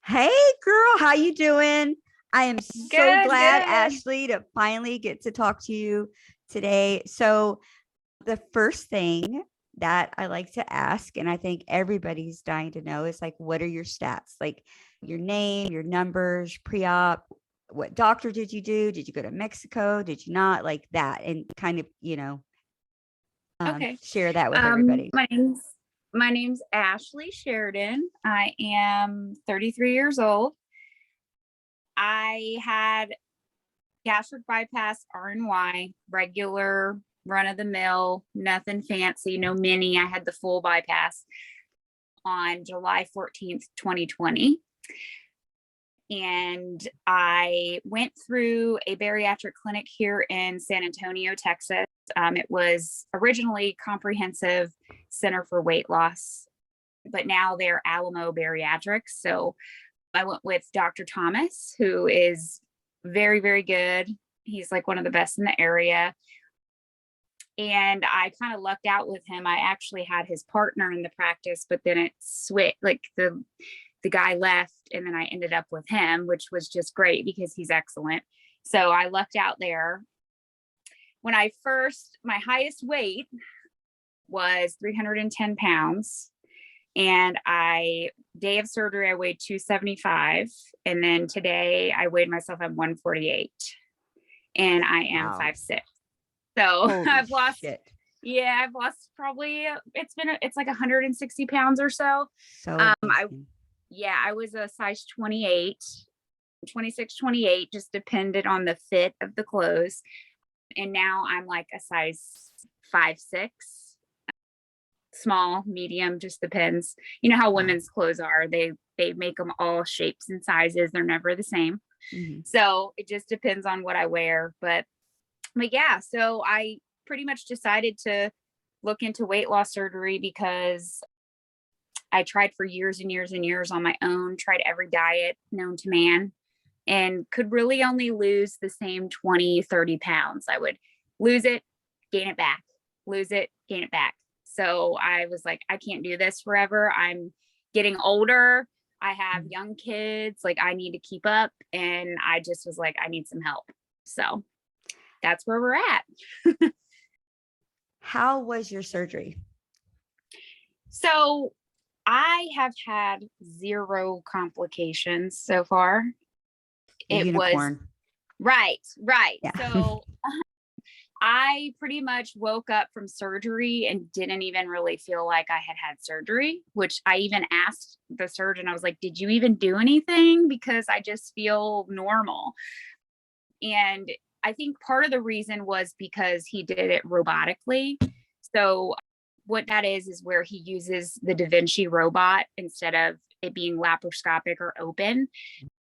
Hey girl, how you doing? I am so Good, glad, good. Ashley, to finally get to talk to you today. So, the first thing that I like to ask, and I think everybody's dying to know, is like, what are your stats? Like your name, your numbers, pre-op, what doctor did you do? Did you go to Mexico? Did you not? Like that, and kind of, Okay. share that with everybody. My name's Ashley Sheridan. I am 33 years old. I had gastric bypass RNY, regular run of the mill, nothing fancy, no mini. I had the full bypass on July 14th, 2020. And I went through a bariatric clinic here in San Antonio, Texas. It was originally Comprehensive Center for Weight Loss, but now they're Alamo Bariatric. So I went with Dr. Thomas, who is very, very good. He's like one of the best in the area. And I kind of lucked out with him. I actually had his partner in the practice, but then it switched, like the guy left and then I ended up with him, which was just great because he's excellent. So I lucked out there. When my highest weight was 310 pounds. And day of surgery, I weighed 275. And then today I weighed myself at 148 and I am Wow. 5'6". So Holy I've lost, shit. I've lost probably, it's like 160 pounds or so. So I amazing. I was a size 28, 26, 28, just depended on the fit of the clothes. And now I'm like a size 5'6", small, medium, just depends. You know how Wow. women's clothes are. They make them all shapes and sizes. They're never the same. Mhm. So it just depends on what I wear. But yeah, so I pretty much decided to look into weight loss surgery because I tried for years and years and years on my own, tried every diet known to man, and could really only lose the same 20, 30 pounds. I would lose it, gain it back, lose it, gain it back. So I was like, I can't do this forever. I'm getting older. I have young kids. Like, I need to keep up. And I just was like, I need some help. So that's where we're at. How was your surgery? So I have had 0 complications so far. A It was unicorn. right. Yeah. So I pretty much woke up from surgery and didn't even really feel like I had surgery, which I even asked the surgeon. I was like, did you even do anything? Because I just feel normal. And I think part of the reason was because he did it robotically. So what that is where he uses the Da Vinci robot instead of it being laparoscopic or open.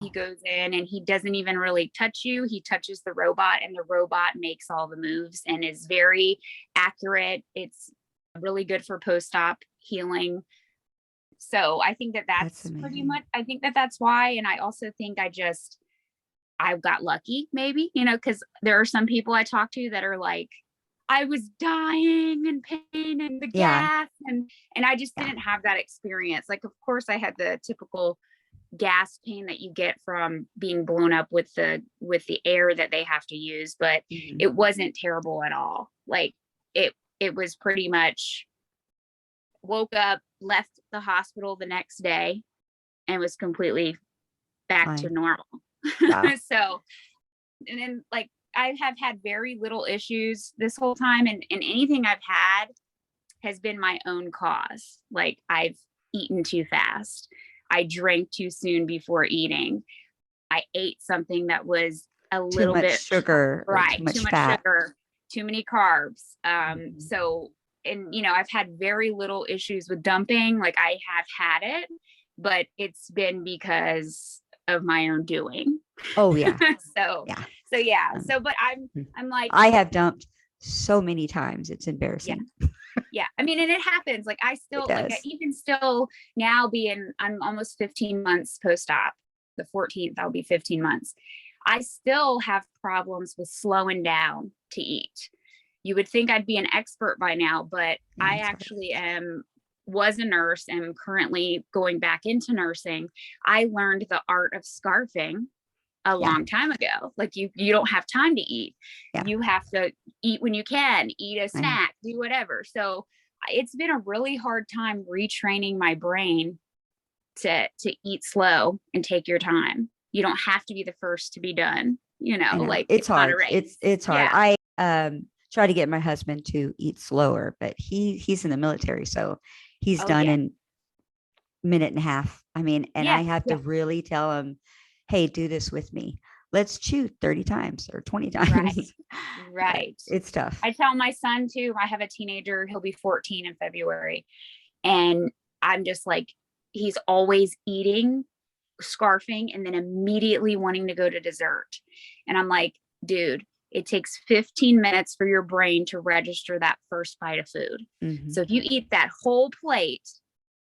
He goes in and he doesn't even really touch you. He touches the robot and the robot makes all the moves and is very accurate. It's really good for post-op healing. So I think that's pretty amazing. much, I think that's why. And I also think I got lucky maybe, because there are some people I talk to that are like, I was dying in pain and the Yeah. gas and I just Yeah. didn't have that experience. Like, of course I had the typical gas pain that you get from being blown up with the air that they have to use, but Mhm. it wasn't terrible at all. Like it was pretty much woke up, left the hospital the next day and was completely back to Fine. normal. Wow. So, and then like I have had very little issues this whole time and anything I've had has been my own cause. Like I've eaten too fast. I drank too soon before eating. I ate something that was a Too little much bit sugar or too right, too much much fat. sugar, too many carbs. Mhm. So, and I've had very little issues with dumping. Like I have had it, but it's been because of my own doing. Oh yeah. so, Yeah. yeah. Um, So, but I'm like, I have dumped so many times. It's yeah. embarrassing. Yeah. I mean, and it happens. Like I It still, like I does. even still now I'm almost 15 months post-op. The 14th, I'll be 15 months. I still have problems with slowing down to eat. You would think I'd be an expert by now, but Yeah, I it's hard. actually am was a nurse and am currently going back into nursing, I learned the art of scarfing a long time ago. Like you don't have time to eat. Yeah. You have to eat when you can, eat a I know. snack, do whatever. So it's been a really hard time retraining my brain to eat slow and take your time. You don't have to be the first to be done, you know, like it's not a hard. race. It's hard. Yeah. I try to get my husband to eat slower, but he's in the military, so he's Oh, done yeah. in minute and a half. I mean, and I Yeah. have to really tell him, hey, do this with me. Let's chew 30 times or 20 times. Right. But Right. it's tough. I tell my son too, I have a teenager, he'll be 14 in February. And I'm just like, he's always eating, scarfing, and then immediately wanting to go to dessert. And I'm like, dude, it takes 15 minutes for your brain to register that first bite of food. Mhm. So if you eat that whole plate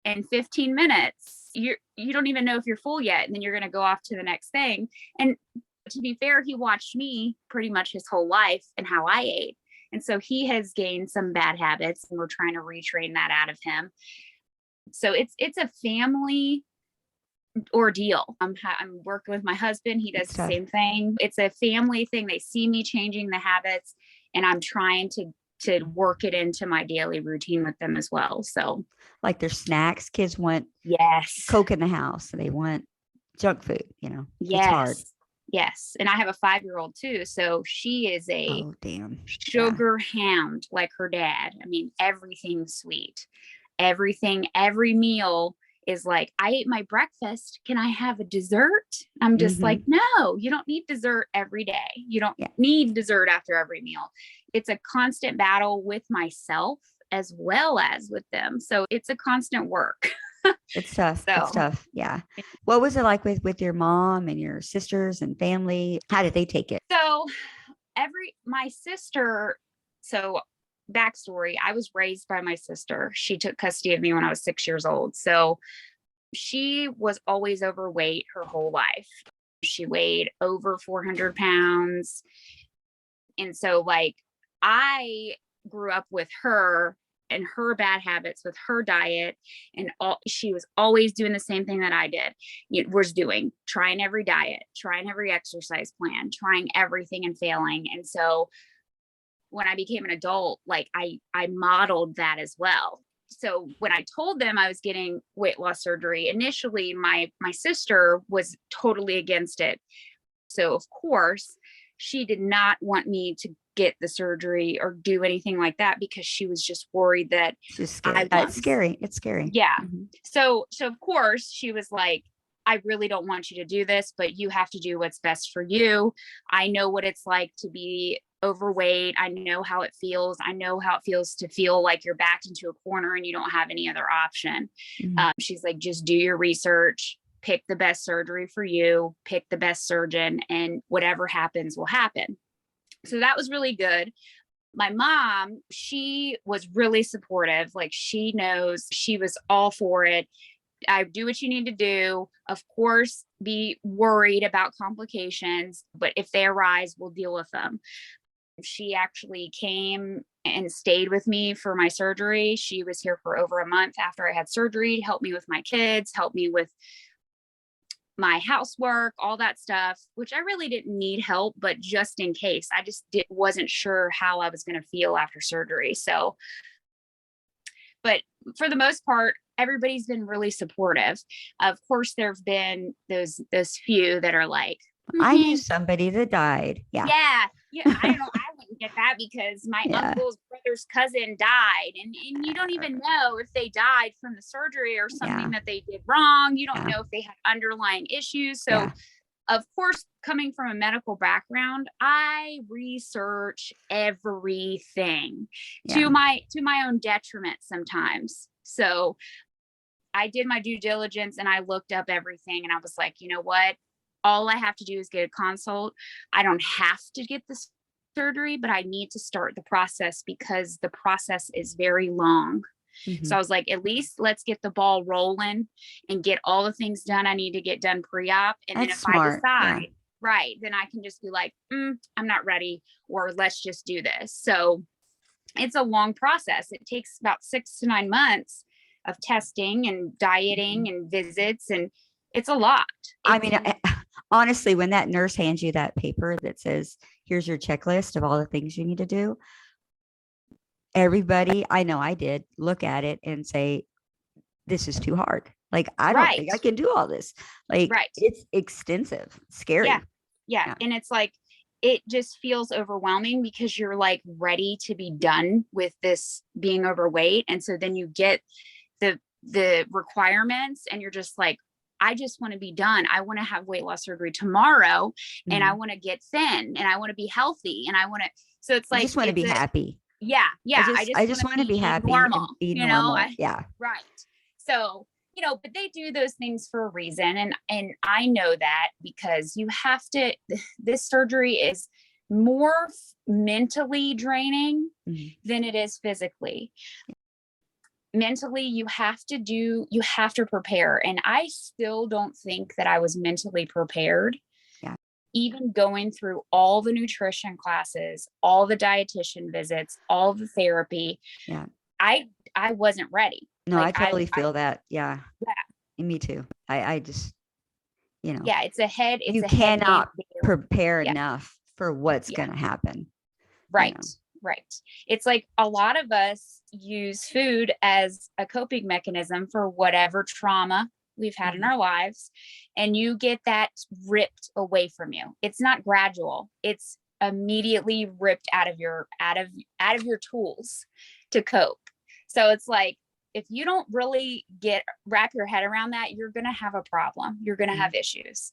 in 15 minutes, you don't even know if you're full yet. And then you're going to go off to the next thing. And to be fair, he watched me pretty much his whole life and how I ate. And so he has gained some bad habits, and we're trying to retrain that out of him. So it's a family ordeal. I'm working with my husband. He does It's the tough. same thing. It's a family thing. They see me changing the habits, and I'm trying to work it into my daily routine with them as well. So Like their snacks, kids want yes, Coke in the house. They want junk food, you know. It's hard. Yes. And I have a 5-year-old too. So she is a Oh, damn. sugar hound like her dad. I mean, everything sweet, everything, every meal is like, I ate my breakfast. Can I have a dessert? I'm just like, no, you don't need dessert every day. You don't need dessert after every meal. It's a constant battle with myself as well as with them. So it's a constant work. It's tough. So It's tough. Yeah. What was it like with your mom and your sisters and family? How did they take it? So my sister, so backstory, I was raised by my sister. She took custody of me when I was 6 years old. So she was always overweight her whole life. She weighed over 400 pounds. And so like I grew up with her and her bad habits with her diet, and she was always doing the same thing that I was doing, trying every diet, trying every exercise plan, trying everything and failing. And so when I became an adult, like I modeled that as well. So when I told them I was getting weight loss surgery, initially my sister was totally against it. So of course she did not want me to get the surgery or do anything like that, because she was just worried that It's scary. It's scary. It's scary. Yeah. So of course she was like, I really don't want you to do this, but you have to do what's best for you. I know what it's like to be overweight. I know how it feels. I know how it feels to feel like you're backed into a corner and you don't have any other option. She's like, just do your research, pick the best surgery for you, pick the best surgeon, and whatever happens will happen. So that was really good. My mom, she was really supportive. Like she knows, she was all for it. I do what you need to do. Of course, be worried about complications, but if they arise, we'll deal with them. She actually came and stayed with me for my surgery. She was here for over a month after I had surgery, helped me with my kids, helped me with my housework, all that stuff, which I really didn't need help, but just in case, I just wasn't sure how I was going to feel after surgery. So, but for the most part, everybody's been really supportive. Of course, there have been those few that are like, I knew somebody that died. Yeah. I don't know. I wouldn't get that because my uncle's brother's cousin died, and you don't even know if they died from the surgery or something that they did wrong. You don't know if they had underlying issues. So of course, coming from a medical background, I research everything to my own detriment sometimes. So I did my due diligence and I looked up everything, and I was like, you know what? All I have to do is get a consult. I don't have to get the surgery, but I need to start the process because the process is very long. So I was like, at least let's get the ball rolling and get all the things done I need to get done pre-op. And then if smart. I decide, right, then I can just be like, I'm not ready, or let's just do this. So it's a long process. It takes about 6 to 9 months of testing and dieting and visits, and it's a lot. I mean, honestly, when that nurse hands you that paper that says, here's your checklist of all the things you need to do, everybody, I know I did, look at it and say, this is too hard. Like, I don't think I can do all this. Like, it's extensive, scary. Yeah. And it's like, it just feels overwhelming because you're like ready to be done with this being overweight. And so then you get the requirements and you're just like, I just want to be done. I want to have weight loss surgery tomorrow and I want to get thin and I want to be healthy and I want to, so it's like, I just want to be happy. Yeah. I just want to be happy normal, and be normal. Yeah. Right. So, but they do those things for a reason. And I know that because you have to, this surgery is more mentally draining than it is physically. Mentally, you have to prepare. And I still don't think that I was mentally prepared. Yeah. Even going through all the nutrition classes, all the dietitian visits, all the therapy. Yeah. I wasn't ready. No, like, I totally feel that. Yeah. Me too. I just, Yeah, it's a head. You cannot prepare enough for what's going to happen. Right. Right. It's like a lot of us use food as a coping mechanism for whatever trauma we've had in our lives. And you get that ripped away from you. It's not gradual. It's immediately ripped out of your tools to cope. So it's like, if you don't really wrap your head around that, you're going to have a problem. You're going to have issues.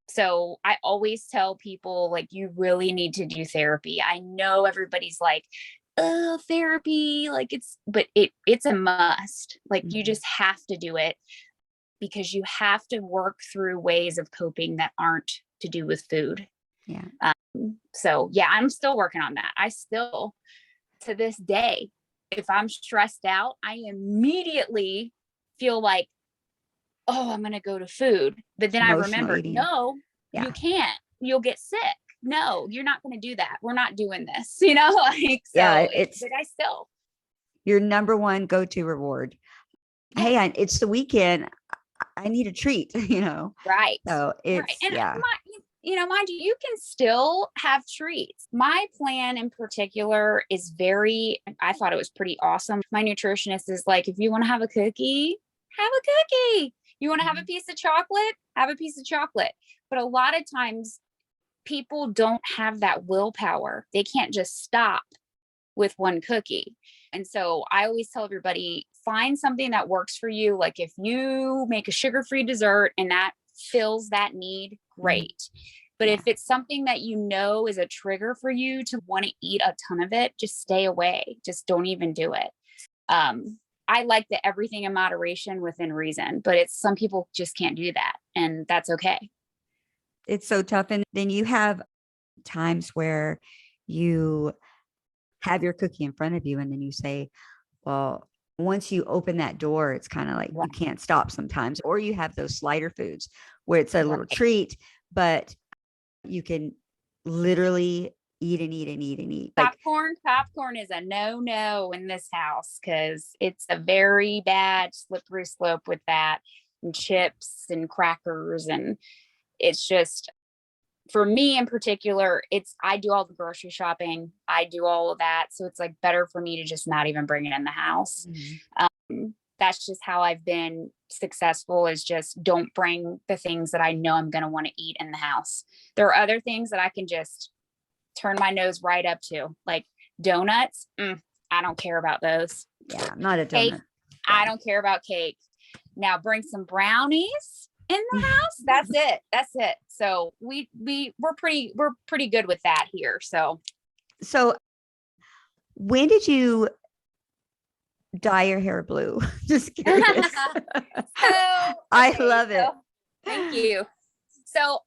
So I always tell people, like, you really need to do therapy. I know everybody's like, oh, therapy, like it's a must. Like, you just have to do it because you have to work through ways of coping that aren't to do with food. Yeah. So yeah, I'm still working on that. I still, to this day, if I'm stressed out, I immediately feel like, oh, I'm going to go to food. But then I remember, no, you can't, you'll get sick. No, you're not going to do that. We're not doing this, like, so but I still, your number one go-to reward. Hey, it's the weekend. I need a treat, Right. So it's, and mind you, you can still have treats. My plan in particular is I thought it was pretty awesome. My nutritionist is like, if you want to have a cookie, have a cookie. You want to have a piece of chocolate, have a piece of chocolate. But a lot of times people don't have that willpower. They can't just stop with one cookie. And so I always tell everybody, find something that works for you. Like, if you make a sugar-free dessert and that fills that need, great. But if it's something that is a trigger for you to want to eat a ton of it, just stay away. Just don't even do it. I like the everything in moderation within reason, but some people just can't do that. And that's okay. It's so tough. And then you have times where you have your cookie in front of you and then you say, well, once you open that door, it's kind of like you can't stop sometimes. Or you have those slider foods where it's a little treat, but you can literally eat and eat and eat and eat. Popcorn is a no in this house because it's a very bad slippery slope with that, and chips and crackers. And it's just, for me in particular, I do all the grocery shopping. I do all of that. So it's like better for me to just not even bring it in the house. That's just how I've been successful, is just don't bring the things that I know I'm going to want to eat in the house. There are other things that I can just turn my nose right up to, like donuts. I don't care about those. Yeah, I'm not a donut. Cake, I don't care about cake. Now bring some brownies in the house. That's it. So we're pretty good with that here. So when did you dye your hair blue? Just curious. I love it. Thank you. So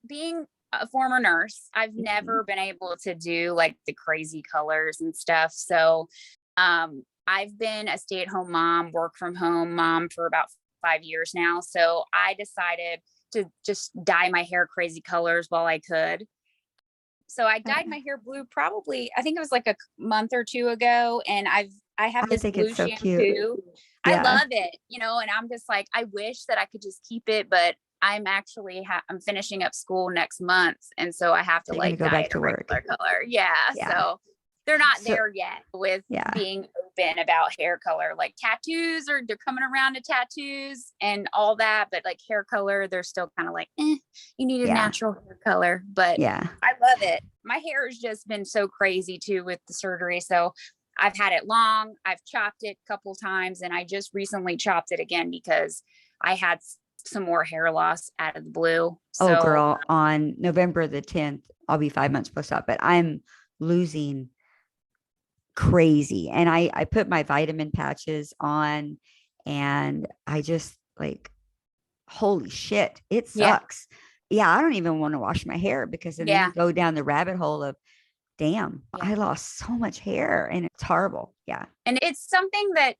being a former nurse, I've never been able to do like the crazy colors and stuff. So I've been a stay-at-home mom, work from home mom for about 5 years now. So I decided to just dye my hair crazy colors while I could. So I dyed my hair blue probably, I think it was like a month or two ago. And I have I this think blue it's so cute. shampoo. I Yeah. love it, and I'm just like, I wish that I could just keep it, but I'm actually I'm finishing up school next month, and so I have to So you're gonna like go dye back it to a work. regular color. Yeah, Yeah. so they're not So there yet with yeah. being open about hair color. Like tattoos, or they're coming around to tattoos and all that, but like hair color, they're still kind of like, you need a Yeah. natural hair color. But Yeah. I love it. My hair has just been so crazy too with the surgery. So I've had it long. I've chopped it a couple times, and I just recently chopped it again because I had some more hair loss out of the blue. Oh, So girl, on November the 10th, I'll be 5 months post-op, but I'm losing crazy. And I put my vitamin patches on, and I just like, holy shit, it yeah, sucks. Yeah, I don't even want to wash my hair because then yeah, you go down the rabbit hole of, damn, yeah. I lost so much hair and it's horrible. Yeah. And it's something that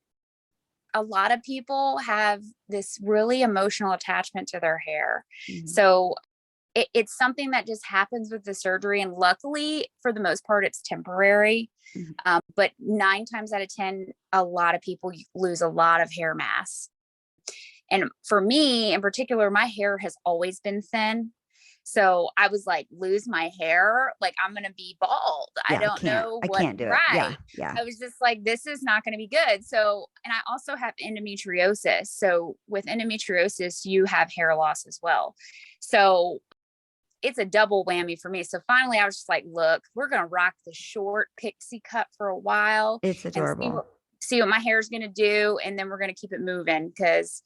a lot of people have this really emotional attachment to their hair. Mhm. So it's something that just happens with the surgery. And luckily, for the most part, it's temporary. Mhm. But 9 times out of 10, a lot of people lose a lot of hair mass. And for me in particular, my hair has always been thin. So I was like, lose my hair, like I'm going to be bald. Yeah, I don't know I what, can't do it. Yeah. right. Yeah. I was just like, this is not going to be good. So, and I also have endometriosis. So with endometriosis, you have hair loss as well. So it's a double whammy for me. So finally I was just like, look, we're going to rock the short pixie cut for a while It's and adorable. see what my hair is going to do. And then we're going to keep it moving, because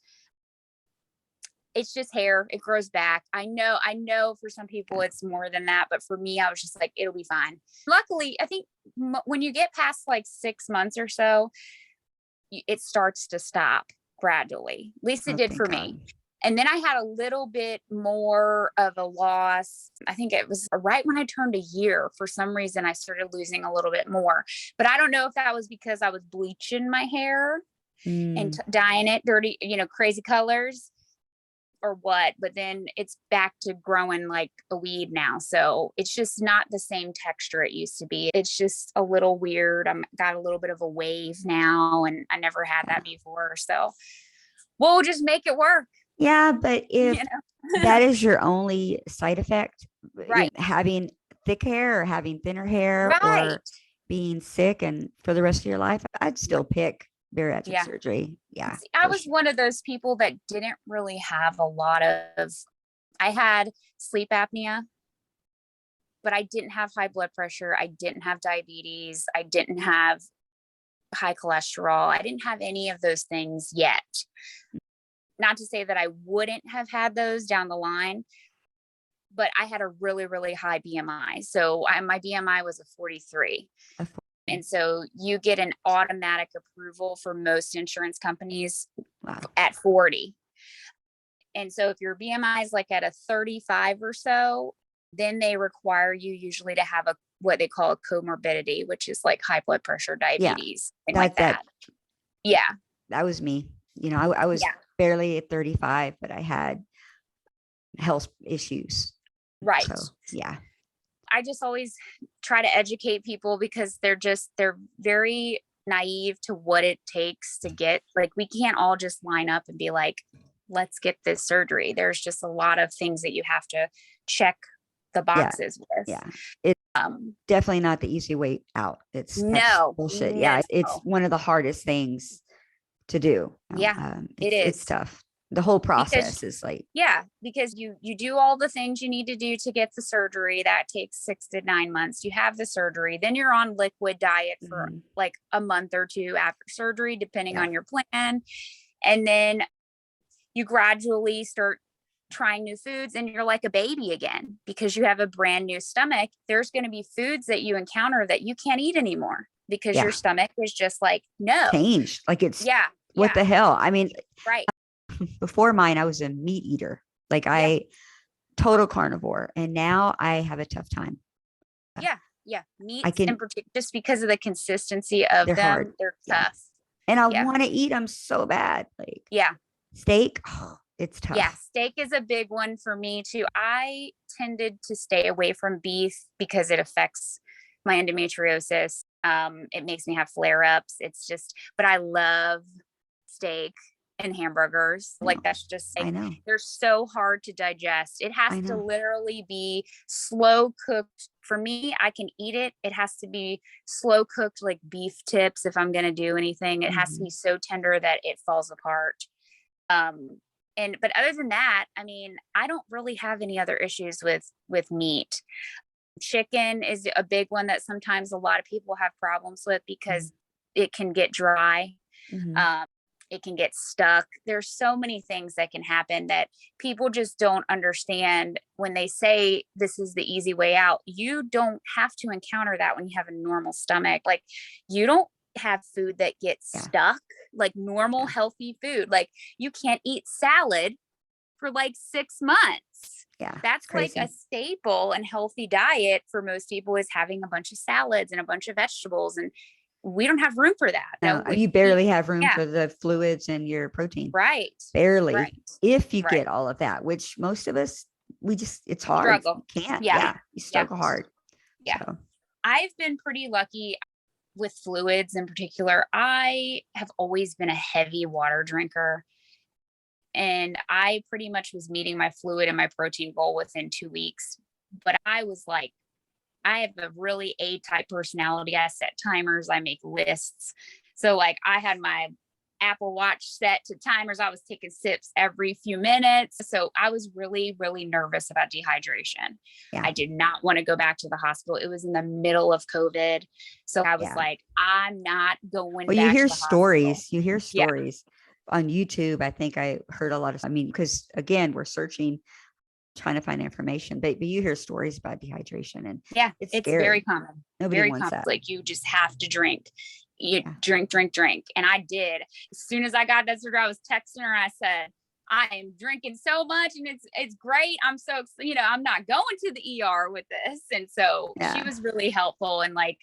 it's just hair. It grows back. I know for some people it's more than that, but for me, I was just like, it'll be fine. Luckily, I think when you get past like 6 months or so, it starts to stop gradually. At least it did Thank for God. me. And then I had a little bit more of a loss. I think it was right when I turned a year. For some reason, I started losing a little bit more. But I don't know if that was because I was bleaching my hair and dyeing it dirty, crazy colors, or what. But then it's back to growing like a weed now. So it's just not the same texture it used to be. It's just a little weird. I'm got a little bit of a wave now, and I never had that before. So we'll just make it work. Yeah, but if that is your only side effect, right, having thick hair or having thinner hair right, or being sick and for the rest of your life, I'd still pick bariatric surgery. Yeah. See, I was one of those people that didn't really have a lot of, I had sleep apnea, but I didn't have high blood pressure. I didn't have diabetes. I didn't have high cholesterol. I didn't have any of those things yet. Not to say that I wouldn't have had those down the line, but I had a really, really high BMI. So my BMI was a 43. And so you get an automatic approval for most insurance companies at 40. And so if your BMI is like at a 35 or so, then they require you usually to have what they call a comorbidity, which is like high blood pressure, diabetes, like that. Yeah. That was me. I was barely at 35, but I had health issues. Right. So, yeah. I just always try to educate people, because they're very naive to what it takes to get, like, we can't all just line up and be like, let's get this surgery. There's just a lot of things that you have to check the boxes with. Yeah. It's definitely not the easy way out. It's bullshit. Yeah. It's one of the hardest things to do. It is. It's tough. The whole process is like, because you do all the things you need to do to get the surgery. That takes 6 to 9 months. You have the surgery, then you're on liquid diet for like a month or two after surgery, depending on your plan. And then you gradually start trying new foods, and you're like a baby again, because you have a brand new stomach. There's going to be foods that you encounter that you can't eat anymore, because your stomach is just like, no, changed. Like it's, what the hell? I mean, right. Before mine, I was a meat eater. Like total carnivore. And now I have a tough time. Yeah. Meats in particular, just because of the consistency of them, hard. They're tough. And I want to eat them so bad. Like, steak, it's tough. Yeah. Steak is a big one for me too. I tended to stay away from beef because it affects my endometriosis. It makes me have flare-ups. But I love steak and hamburgers. Like that's just I like, know. they're so hard to digest. It has I to know. literally be slow cooked. For me, I can eat it. It has to be slow cooked, like beef tips. If I'm going to do anything, it has to be so tender that it falls apart. But other than that, I mean, I don't really have any other issues with meat. Chicken is a big one that sometimes a lot of people have problems with because it can get dry. It can get stuck. There's so many things that can happen that people just don't understand when they say this is the easy way out. You don't have to encounter that when you have a normal stomach. Like, you don't have food that gets stuck, like normal healthy food. Like, you can't eat salad for like 6 months. Yeah. That's like a staple and healthy diet for most people, is having a bunch of salads and a bunch of vegetables. And we don't have room for that. No, you barely have room for the fluids and your protein. Right. Barely. Right. If you get all of that, which most of us, it's hard. Struggle. You can't. Yeah. You struggle hard. Yeah. So. I've been pretty lucky with fluids in particular. I have always been a heavy water drinker. And I pretty much was meeting my fluid and my protein goal within 2 weeks. But I was like, I have a really A-type personality. I set timers, I make lists. So like, I had my Apple Watch set to timers. I was taking sips every few minutes. So I was really, really nervous about dehydration. Yeah. I did not want to go back to the hospital. It was in the middle of COVID. So I was like, I'm not going back. You hear stories. You hear stories on YouTube. I think I heard a lot of, because again, we're searching, trying to find information, but you hear stories about dehydration, and it's very common. Nobody very wants common. that. Like, you just have to drink. You drink. And I did. As soon as I got that surgery, I was texting her. I said, I am drinking so much, and it's great. I'm so, I'm not going to the ER with this. And so she was really helpful. And like,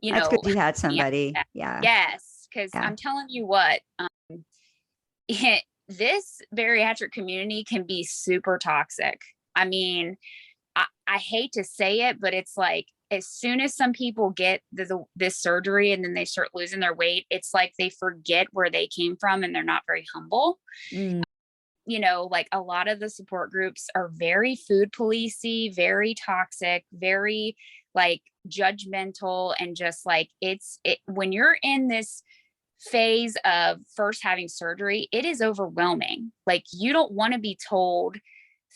that's good you had somebody. Yes. Cause I'm telling you what, this bariatric community can be super toxic. I mean, I hate to say it, but it's like, as soon as some people get this surgery and then they start losing their weight, it's like they forget where they came from and they're not very humble. Like, a lot of the support groups are very food policey, very toxic, very like judgmental, and just like, when you're in this phase of first having surgery, it is overwhelming. Like, you don't want to be told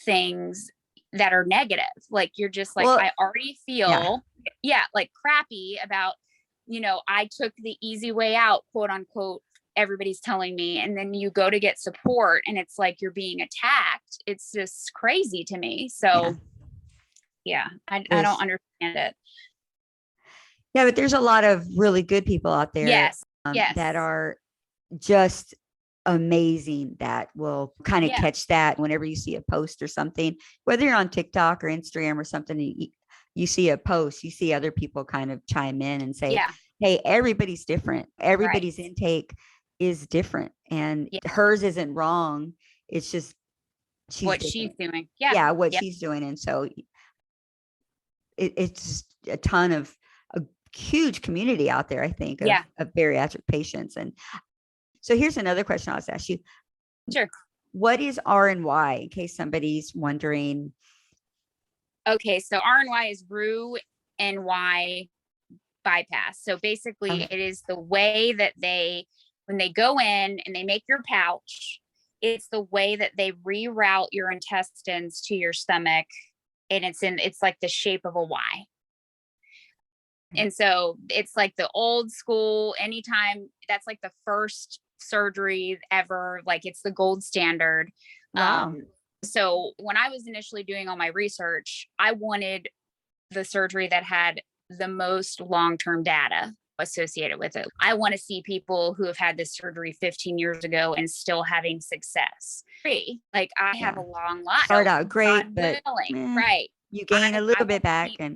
things that are negative. Like, you're just like, I already feel like crappy about, I took the easy way out, quote unquote, everybody's telling me. And then you go to get support and it's like you're being attacked. It's just crazy to me. So I don't understand it. Yeah, but there's a lot of really good people out there. Yes. That are just amazing, that will kind of catch that whenever you see a post or something, whether you're on TikTok or Instagram or something, you see a post, you see other people kind of chime in and say, hey, everybody's different. Everybody's intake is different, and hers isn't wrong. It's just what she's doing. What she's doing. And so it's just a ton of a huge community out there, I think, of bariatric patients. And so here's another question I'll just ask you. Sure. What is R&Y, in case somebody's wondering? Okay, so R&Y is Roux-en-Y bypass. So basically, it is the way that when they go in and they make your pouch, it's the way that they reroute your intestines to your stomach, and it's like the shape of a Y. And so it's like the old school, anytime, that's like the first surgery ever, like it's the gold standard. Wow. So when I was initially doing all my research, I wanted the surgery that had the most long-term data associated with it. I want to see people who have had this surgery 15 years ago and still having success. Like, I have a long life. Start out great, but right. You gain a little bit back, I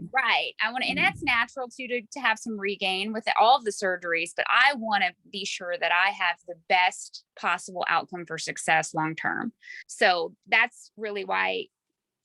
want to, and that's natural too, to have some regain with all of the surgeries, but I want to be sure that I have the best possible outcome for success long-term. So that's really why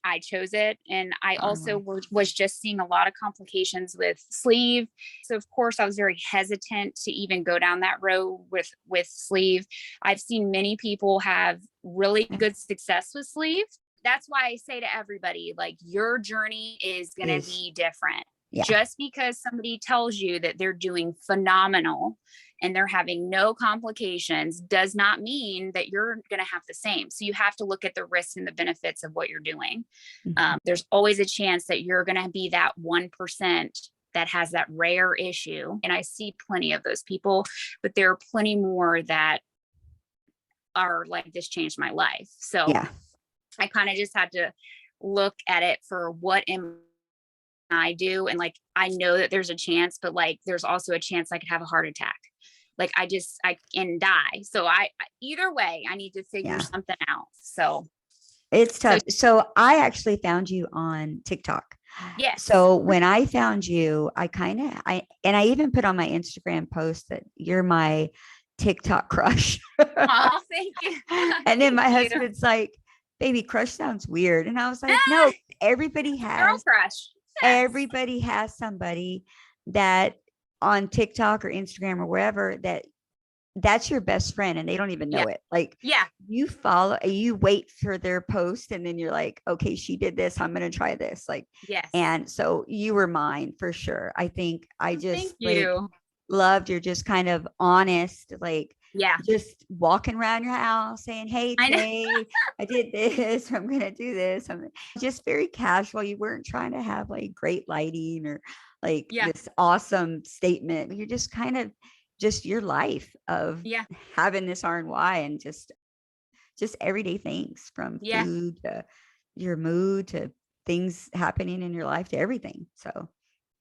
I chose it. And I also Oh, was just seeing a lot of complications with sleeve. So of course I was very hesitant to even go down that road with sleeve. I've seen many people have really yeah. good success with sleeve. That's why I say to everybody, like, your journey is going to Is be different. yeah. Just because somebody tells you that they're doing phenomenal and they're having no complications does not mean that you're going to have the same. So you have to look at the risks and the benefits of what you're doing. Mhm. There's always a chance that you're going to be that 1% that has that rare issue. And I see plenty of those people, but there are plenty more that are like, this changed my life. So Yeah. I kind of just had to look at it for what am I do. And like, I know that there's a chance, but like, there's also a chance I could have a heart attack. Like I can die. So either way, I need to figure Yeah. something out. So It's tough. So I actually found you on TikTok. yes. So when I found you, I even put on my Instagram post that you're my TikTok crush. Oh, thank you. And then Thank my you. husband's like, baby, crush sounds weird. And I was like, no, everybody Girl has, crush. Yes. everybody has somebody that on TikTok or Instagram or wherever that's your best friend and they don't even know Yeah. it. Like Yeah. you wait for their post and then you're like, okay, she did this. I'm going to try this. Like, Yes. and so you were mine for sure. I think I Thank just like you. loved your just kind of honest, like Yeah. just walking around your house saying, hey, I know. today I did this. I'm going to do this. I'm just very casual. You weren't trying to have like great lighting or like Yeah. this awesome statement. You're just kind of just your life of Yeah. having this R&Y and just everyday things from Yeah. food to your mood to things happening in your life to everything. So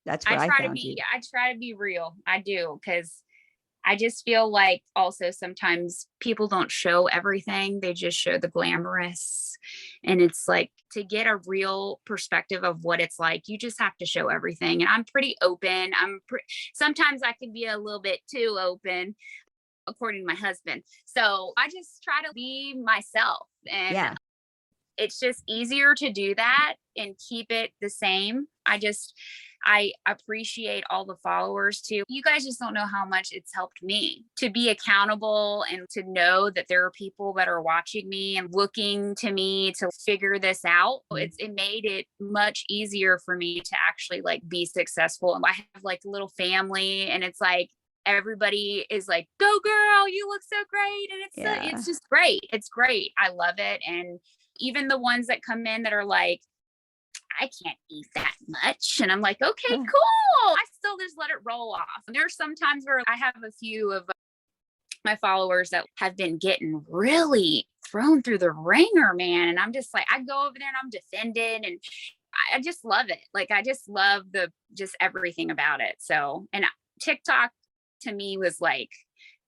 that's where I found you. I try to be real. I do. Cause I just feel like also sometimes people don't show everything. They just show the glamorous. And it's like, to get a real perspective of what it's like, you just have to show everything. And I'm pretty open. Sometimes I can be a little bit too open, according to my husband. So I just try to be myself. And Yeah. it's just easier to do that and keep it the same. I appreciate all the followers too. You guys just don't know how much it's helped me to be accountable and to know that there are people that are watching me and looking to me to figure this out. It made it much easier for me to actually like be successful. And I have like a little family and it's like, everybody is like, go girl, you look so great. And it's just great. It's great. I love it. And even the ones that come in that are like, I can't eat that much. And I'm like, okay, cool. I still just let it roll off. And there's some times where I have a few of my followers that have been getting really thrown through the ringer, man. And I'm just like, I go over there and I'm defending and I just love it. Like, I just love just everything about it. So, and TikTok to me was like,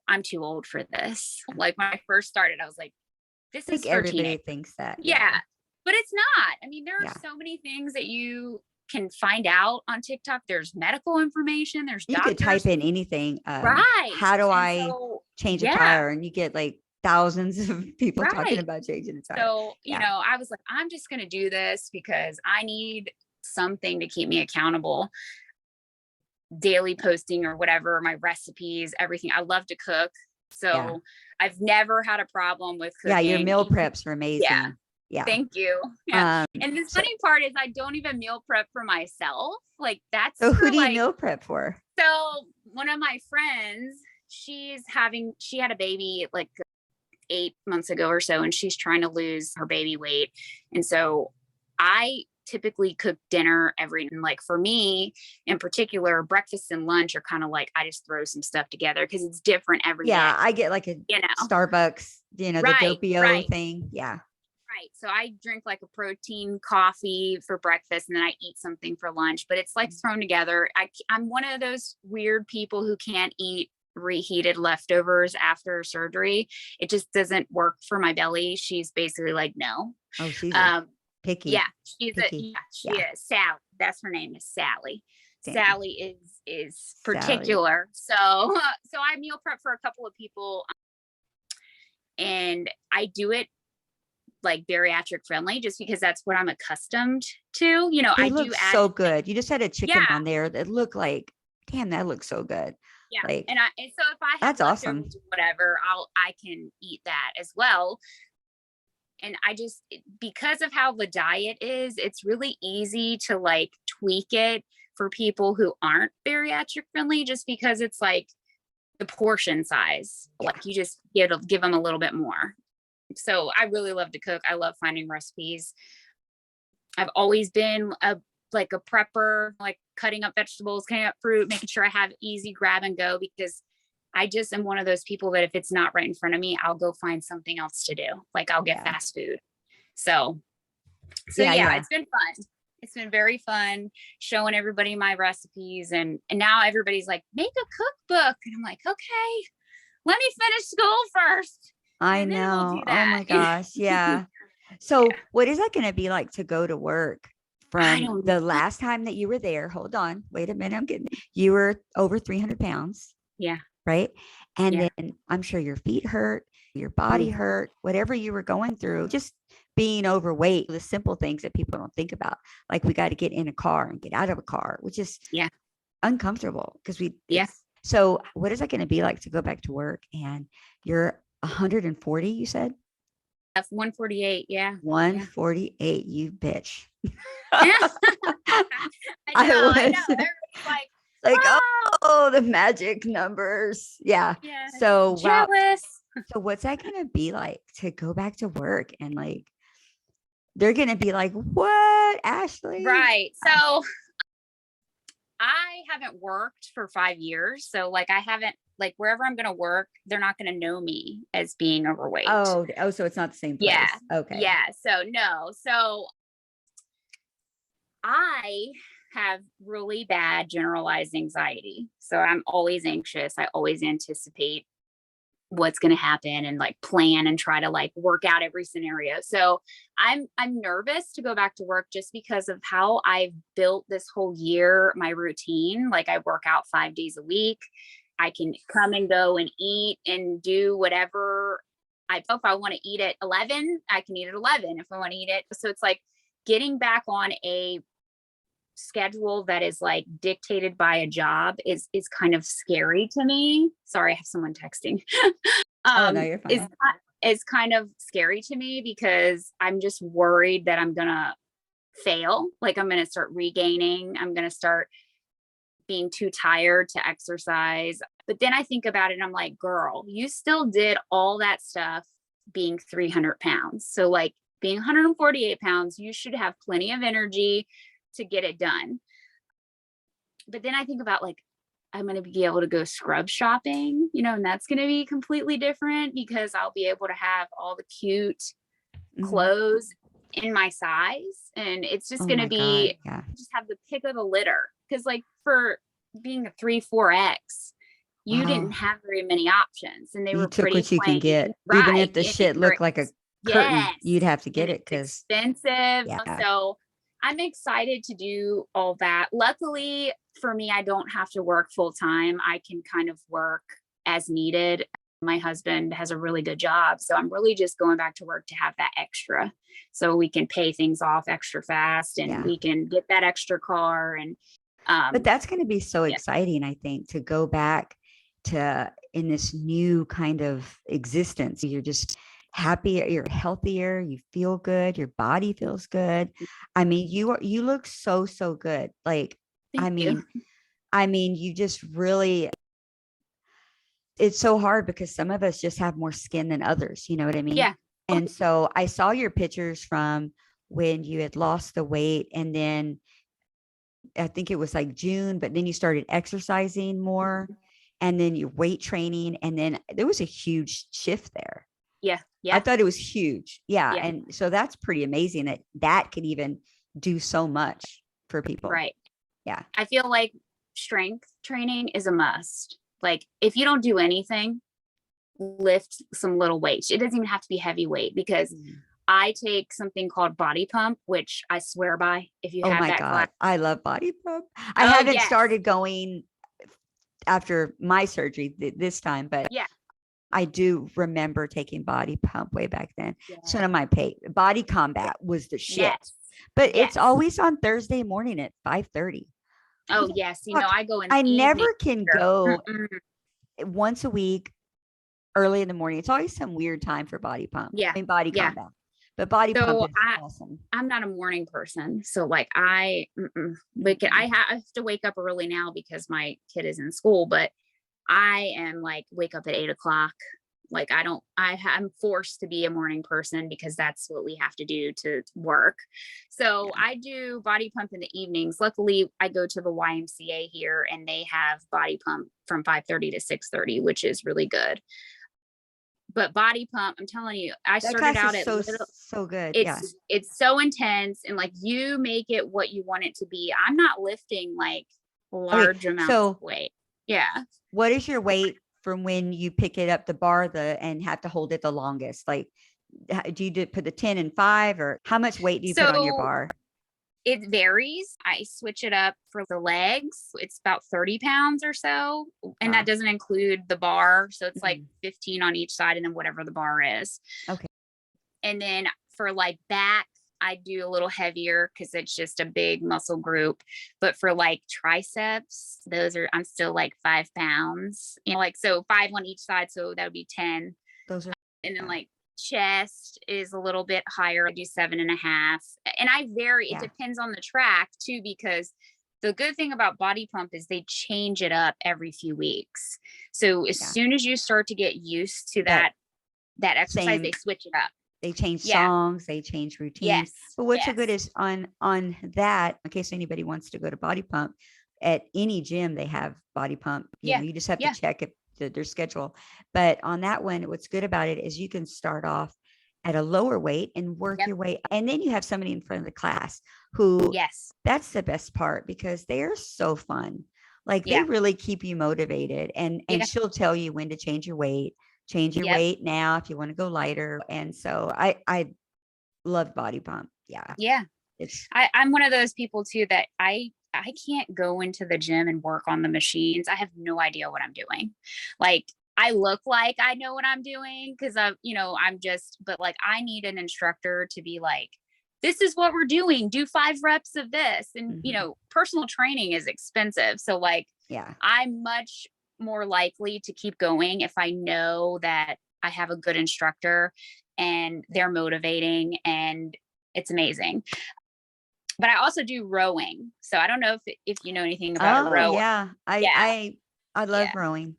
I'm too old for this. Like when I first started, I was like, this is for everybody teenagers. thinks that. Yeah. But it's not. I mean, there are Yeah. so many things that you can find out on TikTok. There's medical information. There's You doctors. could type in anything. Right. How do And I so, change a yeah. tire? And you get like thousands of people talking Right. about changing a tire. So, you know, I was like, I'm just going to do this because I need something to keep me accountable. Daily posting or whatever, my recipes, everything. I love to cook. So I've never had a problem with cooking. Yeah, your meal preps are amazing. Yeah. Yeah. Thank you. Yeah. And the funny part is I don't even meal prep for myself. Like that's so who do you like, meal prep for? So one of my friends, she had a baby like 8 months ago or so, and she's trying to lose her baby weight. And so I typically cook dinner like for me in particular, breakfast and lunch are kind of like, I just throw some stuff together because it's different every day. Yeah. I get like a Starbucks, the doppio thing. Yeah. Right. So I drink like a protein coffee for breakfast and then I eat something for lunch, but it's like thrown together. I'm one of those weird people who can't eat reheated leftovers after surgery. It just doesn't work for my belly. She's basically like, no. Oh, she's picky. Yeah. She picky. is. Sally. That's her name is Sally. Sally is particular. Sally. So I meal prep for a couple of people and I do it like bariatric friendly just because that's what I'm accustomed to. You know, They I look do add, so good. You just had a chicken yeah, on there that looked like, damn, that looks so good. yeah. Like, And so if I have that's awesome. leftovers or whatever, I can eat that as well. And I just, because of how the diet is, it's really easy to like tweak it for people who aren't bariatric friendly, just because it's like the portion size. Yeah. Like you just give them a little bit more. So I really love to cook. I love finding recipes. I've always been a prepper, like cutting up vegetables, cutting up fruit, making sure I have easy grab and go, because I just am one of those people that if it's not right in front of me, I'll go find something else to do. Like I'll get fast food. So yeah, it's been fun. It's been very fun showing everybody my recipes, and now everybody's like, make a cookbook. And I'm like, okay, let me finish school first. I know. We'll oh my gosh. Yeah. So what is that going to be like to go to work from the last time that you were there? Hold on. Wait a minute. You were over 300 pounds. Yeah. Right. And then I'm sure your feet hurt, your body hurt, whatever you were going through, just being overweight, the simple things that people don't think about. Like we got to get in a car and get out of a car, which is uncomfortable because so what is that going to be like to go back to work and you're 140, you said? 148. Yeah. 148, you bitch. I know. Like, oh, the magic numbers. Yeah. So jealous. Wow. So what's that going to be like to go back to work and like, they're going to be like, what, Ashley? Right. So I haven't worked for 5 years. So like I haven't, like wherever I'm going to work, they're not going to know me as being overweight. Oh, so it's not the same place. Yeah. Okay. Yeah. So no. So I have really bad generalized anxiety. So I'm always anxious. I always anticipate what's going to happen and like plan and try to like work out every scenario. So I'm nervous to go back to work just because of how I've built this whole year, my routine. Like I work out 5 days a week. I can come and go and eat and do whatever if I want to eat at 11, I can eat at 11 if I want to eat it. So it's like getting back on a schedule that is like dictated by a job is kind of scary to me. Sorry, I have someone texting. Oh, no, you're fine. Is kind of scary to me because I'm just worried that I'm gonna fail. Like I'm gonna start regaining. I'm gonna start being too tired to exercise. But then I think about it and I'm like, girl, you still did all that stuff being 300 pounds. So like being 148 pounds, you should have plenty of energy to get it done. But then I think about like, I'm going to be able to go scrub shopping, and that's going to be completely different because I'll be able to have all the cute clothes in my size. And it's just going to be, just have the pick of the litter. Cause like for being a 3-4X, you didn't have very many options and they were took pretty what you can get. Right. Even if the shit looked like a curtain, you'd have to get it because expensive. So I'm excited to do all that. Luckily for me, I don't have to work full time. I can kind of work as needed. My husband has a really good job. So I'm really just going back to work to have that extra so we can pay things off extra fast and we can get that extra car. And but that's going to be so exciting, I think, to go back to in this new kind of existence. You're just happier, you're healthier, you feel good, your body feels good. I mean, you look so good. Like, Thank you. You just really, it's so hard because some of us just have more skin than others, you know what I mean? Yeah. And so I saw your pictures from when you had lost the weight, and then I think it was like June, but then you started exercising more, and then your weight training, and then there was a huge shift there. Yeah. I thought it was huge. Yeah. And so that's pretty amazing that could even do so much for people. Right. Yeah. I feel like strength training is a must. Like if you don't do anything, lift some little weights. It doesn't even have to be heavy weight because I take something called Body Pump, which I swear by. If you have that class. I love Body Pump. I haven't started going after my surgery this time, but I do remember taking body pump way back then. Yeah. It's one of my body combat was the shit, Yes. but Yes. it's always on Thursday morning at 5:30. Oh yes. You know, I go in. I the never evening. can go once a week early in the morning. It's always some weird time for body pump. Yeah. I mean, body Yeah. combat, but body So pump is awesome. I'm not a morning person. So like I have to wake up early now because my kid is in school, but I am like wake up at 8 o'clock. Like I'm forced to be a morning person because that's what we have to do to work. So Yeah. I do body pump in the evenings. Luckily I go to the YMCA here and they have body pump from 5:30 to 6:30, which is really good. But body pump, I'm telling you, I That started class out is at so good. it's so intense, and like you make it what you want it to be. I'm not lifting like large amounts of weight. Yeah. What is your weight from when you pick it up the bar and have to hold it the longest? Like, do you put the 10 and 5, or how much weight do you put on your bar? It varies. I switch it up for the legs. It's about 30 pounds or so. And that doesn't include the bar. So it's like 15 on each side and then whatever the bar is. Okay. And then for like back, I do a little heavier because it's just a big muscle group. But for like triceps, I'm still like 5 pounds, you know, like, so 5 on each side. So that would be 10. And then like chest is a little bit higher. I do 7.5. And I vary. It depends on the track too, because the good thing about body pump is they change it up every few weeks. So as soon as you start to get used to that exercise, they switch it up. They change songs, they change routines. Yes. But what's so good is on that, in case anybody wants to go to body pump, at any gym, they have body pump. You know, you just have to check their schedule. But on that one, what's good about it is you can start off at a lower weight and work your way. And then you have somebody in front of the class who, that's the best part, because they are so fun. Like they really keep you motivated, and she'll tell you when to change your weight. Change your weight now if you want to go lighter. And so I love body pump. Yeah. Yeah. I'm one of those people too that I can't go into the gym and work on the machines. I have no idea what I'm doing. Like I look like I know what I'm doing because but like I need an instructor to be like, this is what we're doing. Do 5 reps of this. And, personal training is expensive. So like, I'm much more likely to keep going if I know that I have a good instructor and they're motivating and it's amazing. But I also do rowing. So I don't know if you know anything about a row. Yeah. I love rowing.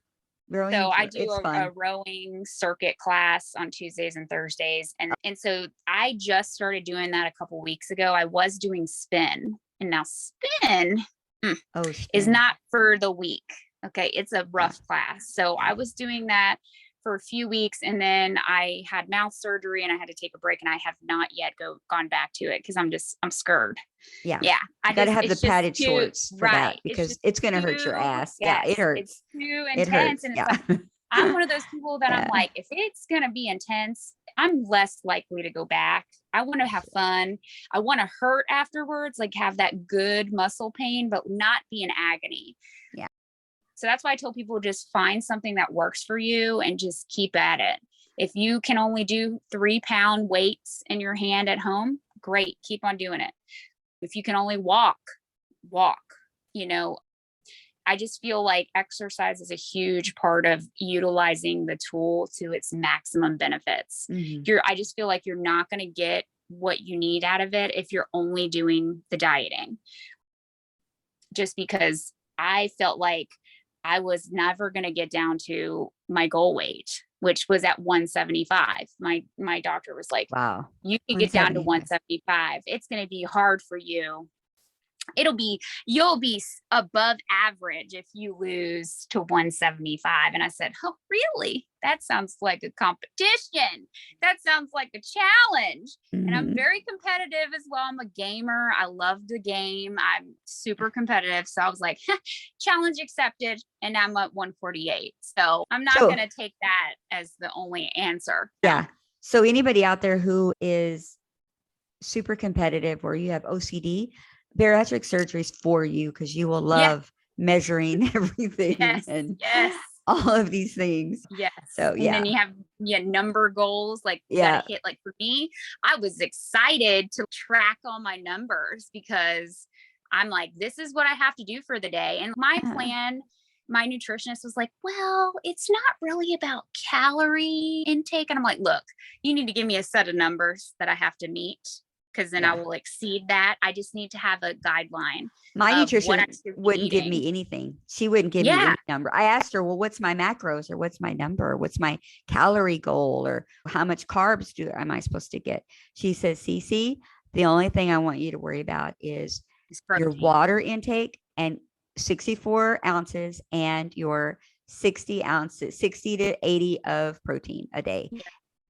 So I do a rowing circuit class on Tuesdays and Thursdays. And so I just started doing that a couple weeks ago. I was doing spin, and now spin is not for the weak. Okay. It's a rough class. So I was doing that for a few weeks, and then I had mouth surgery and I had to take a break, and I have not yet gone back to it because I'm scared. Yeah. I got to have the padded shorts for that, because it's going to hurt your ass. Yeah. It hurts. It's too intense. And it's like, I'm one of those people that I'm like, if it's going to be intense, I'm less likely to go back. I want to have fun. I want to hurt afterwards, like have that good muscle pain, but not be in agony. Yeah. So that's why I tell people, just find something that works for you and just keep at it. If you can only do 3-pound weights in your hand at home, great. Keep on doing it. If you can only walk. I just feel like exercise is a huge part of utilizing the tool to its maximum benefits. I just feel like you're not going to get what you need out of it if you're only doing the dieting. Just because I felt like I was never going to get down to my goal weight, which was at 175. My doctor was like, wow, you can get down to 175. It's going to be hard for you. You'll be above average if you lose to 175. And I said, oh, really? That sounds like a competition. That sounds like a challenge. And I'm very competitive as well. I'm a gamer. I love the game. I'm super competitive. So I was like, challenge accepted. And I'm at 148. So I'm not going to take that as the only answer. Yeah. So anybody out there who is super competitive, or you have OCD, bariatric surgery is for you, because you will love measuring everything. Yes. all of these things. Yes. So yeah. And then you have number goals, like you gotta hit. Like for me, I was excited to track all my numbers because I'm like, this is what I have to do for the day. And my plan, my nutritionist was like, well, it's not really about calorie intake. And I'm like, look, you need to give me a set of numbers that I have to meet, because then I will exceed that. I just need to have a guideline. My nutritionist wouldn't give eating. me anything. She wouldn't give me any number. I asked her, well, what's my macros, or what's my number? What's my calorie goal, or how much carbs am I supposed to get? She says, CeCe, the only thing I want you to worry about is your water intake, and 64 ounces, and your 60 ounces, 60 to 80 of protein a day. Yeah.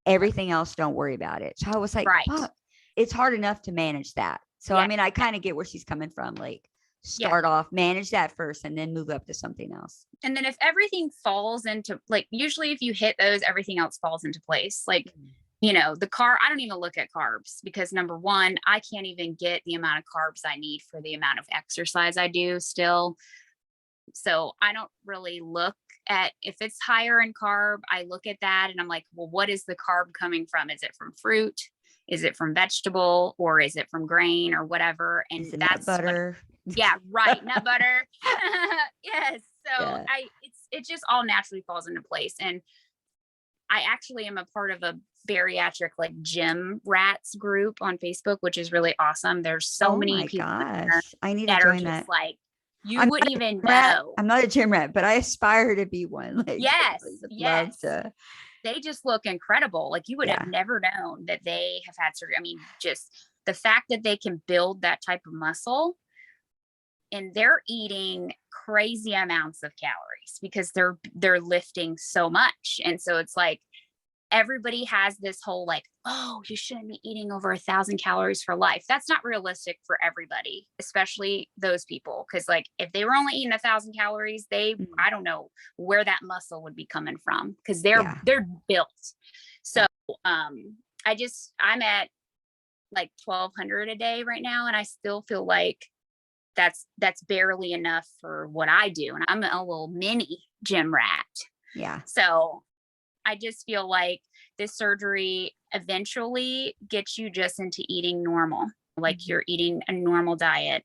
Everything else, don't worry about it. So I was like, fuck, it's hard enough to manage that. So, I mean, I kind of get where she's coming from. Like, start off, manage that first, and then move up to something else. And then if everything falls into, like, usually if you hit those, everything else falls into place. Like, you know, I don't even look at carbs, because number one, I can't even get the amount of carbs I need for the amount of exercise I do still. So I don't really look at, if it's higher in carb, I look at that and I'm like, well, what is the carb coming from? Is it from fruit? Is it from vegetable, or is it from grain, or whatever? And that's nut butter. Nut butter. Yes. So it just all naturally falls into place. And I actually am a part of a bariatric, like, gym rats group on Facebook, which is really awesome. There's so many people. Gosh, I need to join that. Like, you wouldn't even know. I'm not a gym rat, but I aspire to be one. Like, yes. They just look incredible. Like, you would have never known that they have had surgery. I mean, just the fact that they can build that type of muscle, and they're eating crazy amounts of calories because they're lifting so much. And so it's like, everybody has this whole, like, oh, you shouldn't be eating over 1,000 calories for life. That's not realistic for everybody, especially those people. Cause, like, if they were only eating 1,000 calories, I don't know where that muscle would be coming from, cause they're built. So, I'm at like 1,200 a day right now. And I still feel like that's barely enough for what I do. And I'm a little mini gym rat. Yeah. So I just feel like this surgery eventually gets you just into eating normal. Like, you're eating a normal diet.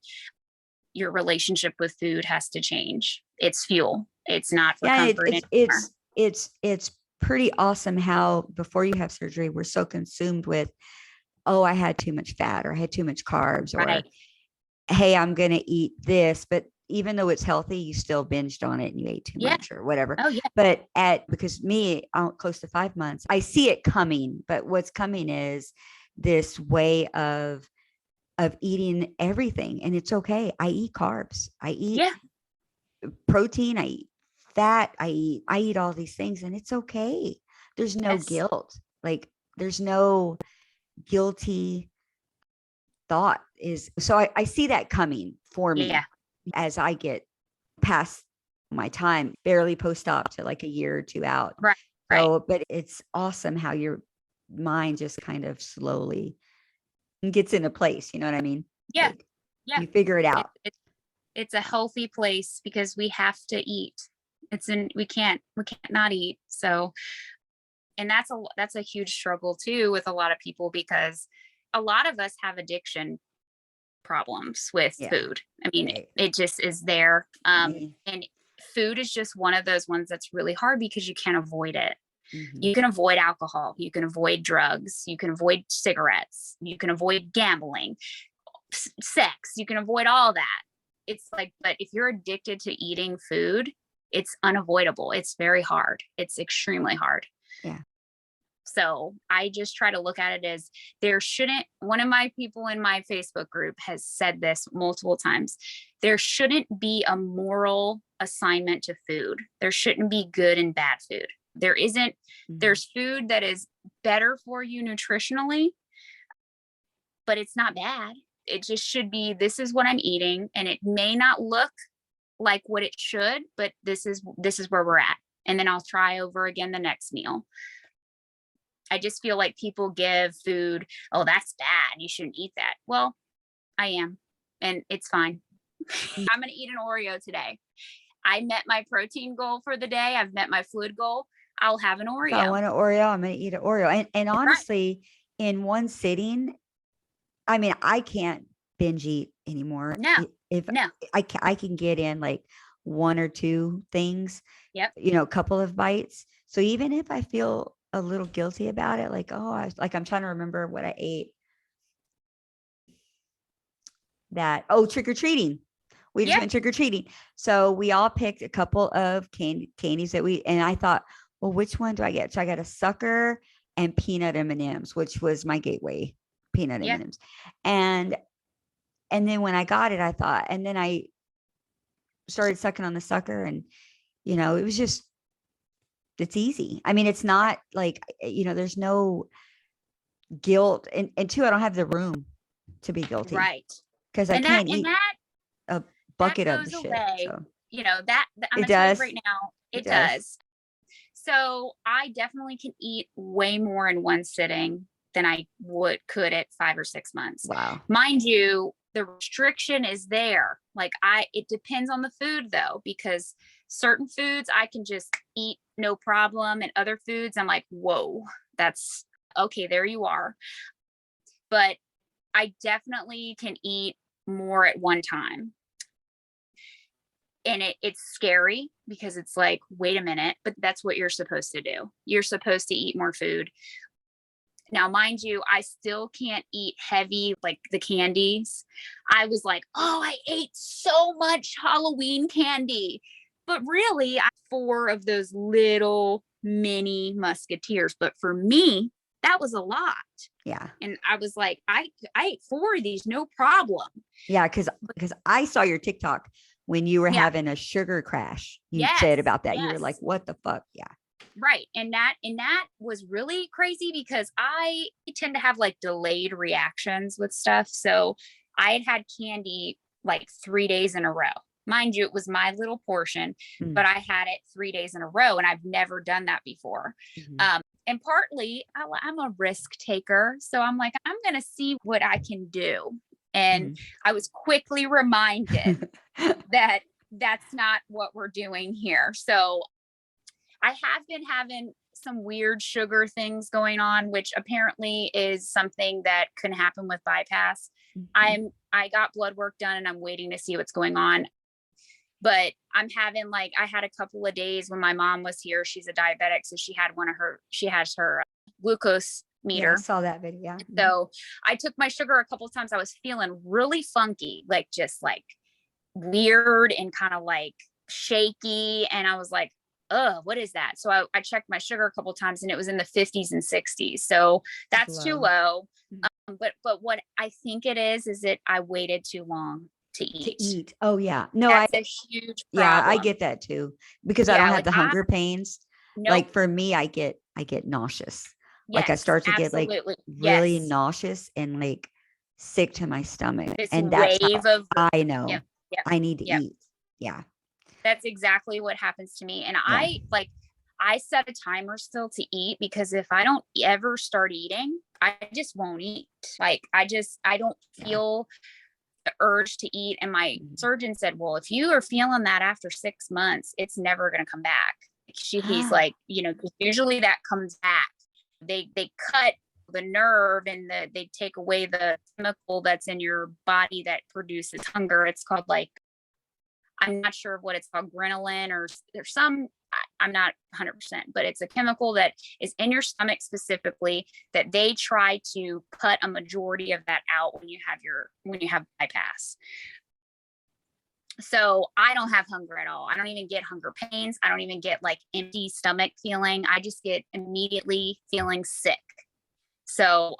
Your relationship with food has to change. It's fuel. It's not for comfort anymore. It's pretty awesome how, before you have surgery, we're so consumed with, oh, I had too much fat, or I had too much carbs, or hey, I'm going to eat this. But even though it's healthy, you still binged on it and you ate too much or whatever. Oh, yeah. But because me, close to 5 months, I see it coming. But what's coming is this way of eating everything. And it's okay. I eat carbs. I eat protein. I eat fat. I eat all these things, and it's okay. There's no guilt. Like, there's no guilty thought. So I see that coming for me. Yeah. As I get past my time, barely post-op to like a year or two out. Right. So, but it's awesome how your mind just kind of slowly gets into place. You know what I mean? Yeah. Like, you figure it out. It's a healthy place, because we have to eat. We can't not eat. So, and that's a huge struggle too with a lot of people, because a lot of us have addiction problems with food. I mean, it just is there. And food is just one of those ones that's really hard, because you can't avoid it. Mm-hmm. You can avoid alcohol. You can avoid drugs. You can avoid cigarettes. You can avoid gambling, sex. You can avoid all that. It's like, but if you're addicted to eating food, it's unavoidable. It's very hard. It's extremely hard. Yeah. So I just try to look at it as, one of my people in my Facebook group has said this multiple times. There shouldn't be a moral assignment to food. There shouldn't be good and bad food. There isn't. Mm-hmm. There's food that is better for you nutritionally, but it's not bad. It just should be, this is what I'm eating. And it may not look like what it should, but this is where we're at. And then I'll try over again the next meal. I just feel like people give food, oh, that's bad, you shouldn't eat that. Well, I am, and it's fine. I'm going to eat an Oreo today. I met my protein goal for the day. I've met my fluid goal. I'll have an Oreo. If I want an Oreo, I'm going to eat an Oreo. And honestly, in one sitting, I mean, I can't binge eat anymore. If I can get in like one or two things, a couple of bites. So even if I feel a little guilty about it, like, I'm trying to remember what I ate. Trick-or-treating. We just went trick-or-treating. So we all picked a couple of candies and I thought, well, which one do I get? So I got a sucker and peanut M&Ms, which was my gateway, peanut M&Ms. And then when I got it, I thought, and then I started sucking on the sucker, and it was just, it's easy. I mean, it's not like, there's no guilt, and two, I don't have the room to be guilty, right? Because I can't eat a bucket of the shit. So that I'm gonna tell you right now, it does. So I definitely can eat way more in one sitting than I could at 5 or 6 months. Wow. Mind you, the restriction is there. Like it depends on the food though, because certain foods I can just eat no problem. And other foods I'm like, whoa, that's okay. There you are. But I definitely can eat more at one time. And it's scary because it's like, wait a minute, but that's what you're supposed to do. You're supposed to eat more food. Now, mind you, I still can't eat heavy, like the candies. I was like, I ate so much Halloween candy. But really, I 4 of those little mini Musketeers. But for me, that was a lot. Yeah. And I was like, I ate 4 of these, no problem. Yeah, because I saw your TikTok when you were having a sugar crash. You said about that. You were like, what the fuck? Yeah. Right. And that was really crazy because I tend to have like delayed reactions with stuff. So I had candy like 3 days in a row. Mind you, it was my little portion, but I had it 3 days in a row, and I've never done that before. And partly I'm a risk taker. So I'm like, I'm going to see what I can do. And I was quickly reminded that that's not what we're doing here. So I have been having some weird sugar things going on, which apparently is something that can happen with bypass. I got blood work done and I'm waiting to see what's going on. But I'm having I had a couple of days when my mom was here. She's a diabetic. So she has her glucose meter. Yeah, I saw that video. So I took my sugar a couple of times. I was feeling really funky, just weird and kind of shaky. And I was like, what is that? So I checked my sugar a couple of times and it was in the 50s and 60s. So that's too low. But what I think it is that I waited too long to eat. Oh yeah. No, that's a huge problem. Yeah, I get that too, because I don't have the hunger pains. Nope. Like for me, I get nauseous. Yes, I start to get really nauseous and sick to my stomach. This and that's wave how of I know I need to eat. Yeah. That's exactly what happens to me. And I set a timer still to eat, because if I don't ever start eating, I just won't eat. I don't feel the urge to eat. And my surgeon said, well, if you are feeling that after 6 months, it's never going to come back. He's like, usually that comes back. They cut the nerve and they take away the chemical that's in your body that produces hunger. It's called I'm not sure what it's called, ghrelin, or there's some, I'm not 100%, but it's a chemical that is in your stomach specifically that they try to cut a majority of that out when you have bypass. So I don't have hunger at all. I don't even get hunger pains. I don't even get empty stomach feeling. I just get immediately feeling sick. So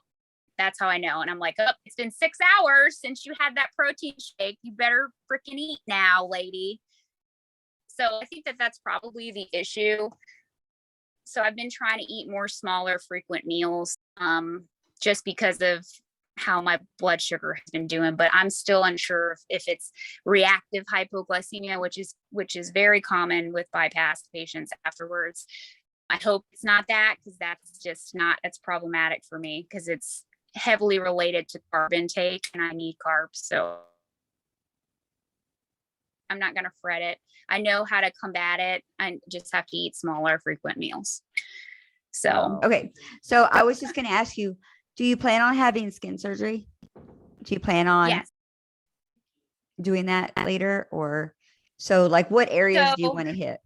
that's how I know. And I'm like, it's been 6 hours since you had that protein shake. You better freaking eat now, lady. So I think that's probably the issue. So I've been trying to eat more smaller, frequent meals, just because of how my blood sugar has been doing. But I'm still unsure if it's reactive hypoglycemia, which is very common with bypass patients afterwards. I hope it's not that, because that's problematic for me, because it's heavily related to carb intake and I need carbs. So I'm not going to fret it. I know how to combat it. I just have to eat smaller, frequent meals. So, okay. So I was just going to ask you, do you plan on having skin surgery? Do you plan on doing that later, or so like what areas do you want to hit?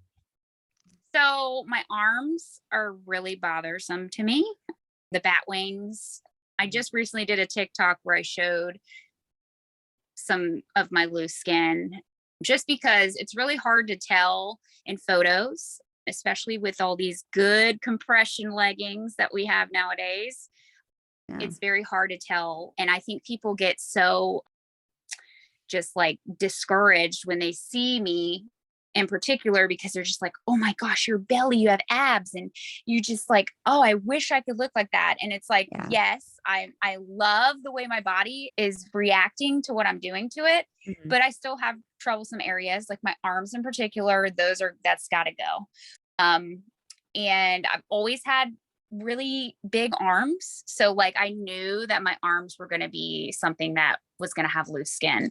So my arms are really bothersome to me. The bat wings. I just recently did a TikTok where I showed some of my loose skin, just because it's really hard to tell in photos, especially with all these good compression leggings that we have nowadays. Yeah. It's very hard to tell. And I think people get so just like discouraged when they see me in particular, because they're just like, oh my gosh, your belly, you have abs, and you just like, oh, I wish I could look like that. And it's like, yes, I love the way my body is reacting to what I'm doing to it, but I still have troublesome areas, like my arms in particular. That's got to go. And I've always had really big arms. So like, I knew that my arms were going to be something that was going to have loose skin.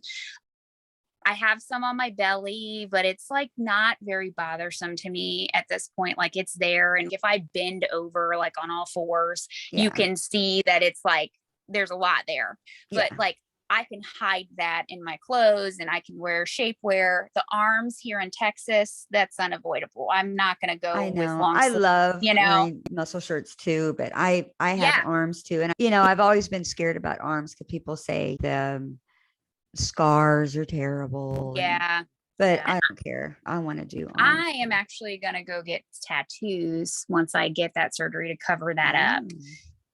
I have some on my belly, but it's like not very bothersome to me at this point. Like it's there. And if I bend over like on all fours, you can see that it's like, there's a lot there, but like I can hide that in my clothes and I can wear shapewear. The arms here in Texas, that's unavoidable. I'm not going to go with long sleeves. I love wearing muscle shirts too, but I have arms too. And I've always been scared about arms because people say the scars are terrible. But I don't care. I want to do arms. I am actually going to go get tattoos once I get that surgery to cover that up.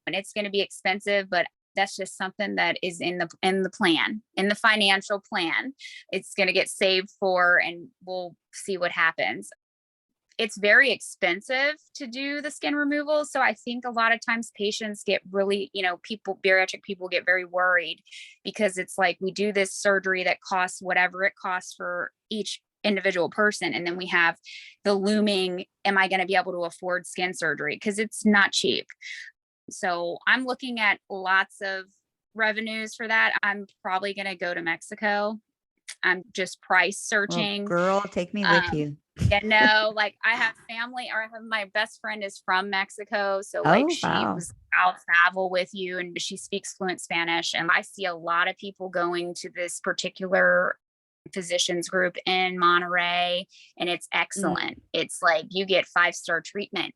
And it's going to be expensive, but that's just something that is in the plan, in the financial plan. It's going to get saved for, and we'll see what happens. It's very expensive to do the skin removal. So I think a lot of times patients get really, bariatric people get very worried, because it's like, we do this surgery that costs whatever it costs for each individual person. And then we have the looming, am I going to be able to afford skin surgery? Because it's not cheap. So I'm looking at lots of revenues for that. I'm probably going to go to Mexico. I'm just price searching. Well, girl, take me with you. Like I have family, or I have my best friend is from Mexico. So I'll travel with you, and she speaks fluent Spanish. And I see a lot of people going to this particular physicians group in Monterey, and it's excellent. It's like you get 5-star treatment.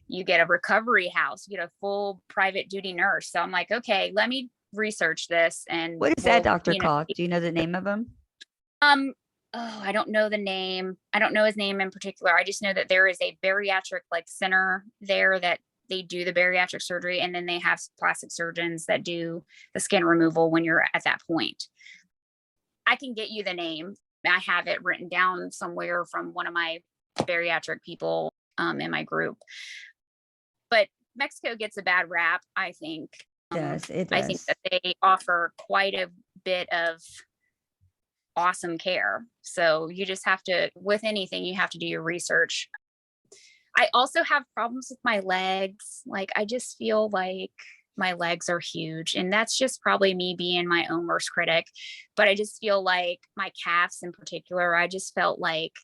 You get a recovery house, you get a full private duty nurse. So I'm like, okay, let me research this. And what is that doctor called? Do you know the name of him? I don't know the name. I don't know his name in particular. I just know that there is a bariatric center there that they do the bariatric surgery. And then they have plastic surgeons that do the skin removal when you're at that point. I can get you the name. I have it written down somewhere from one of my bariatric people in my group. But Mexico gets a bad rap, I think. It does. I think that they offer quite a bit of awesome care. So you just have to, with anything, you have to do your research. I also have problems with my legs. Like, I just feel like my legs are huge, and that's just probably me being my own worst critic. But I just feel like my calves in particular, I just felt like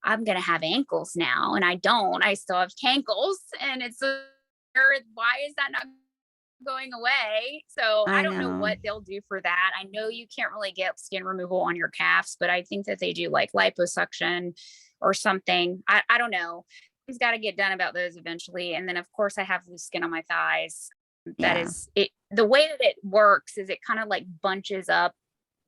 I'm going to have ankles now, and I don't. I still have cankles, and it's why is that not going away? So I don't know what they'll do for that. I know you can't really get skin removal on your calves, but I think that they do like liposuction or something. I don't know. Things got to get done about those eventually. And then of course I have loose skin on my thighs. That is it. The way that it works is it kind of like bunches up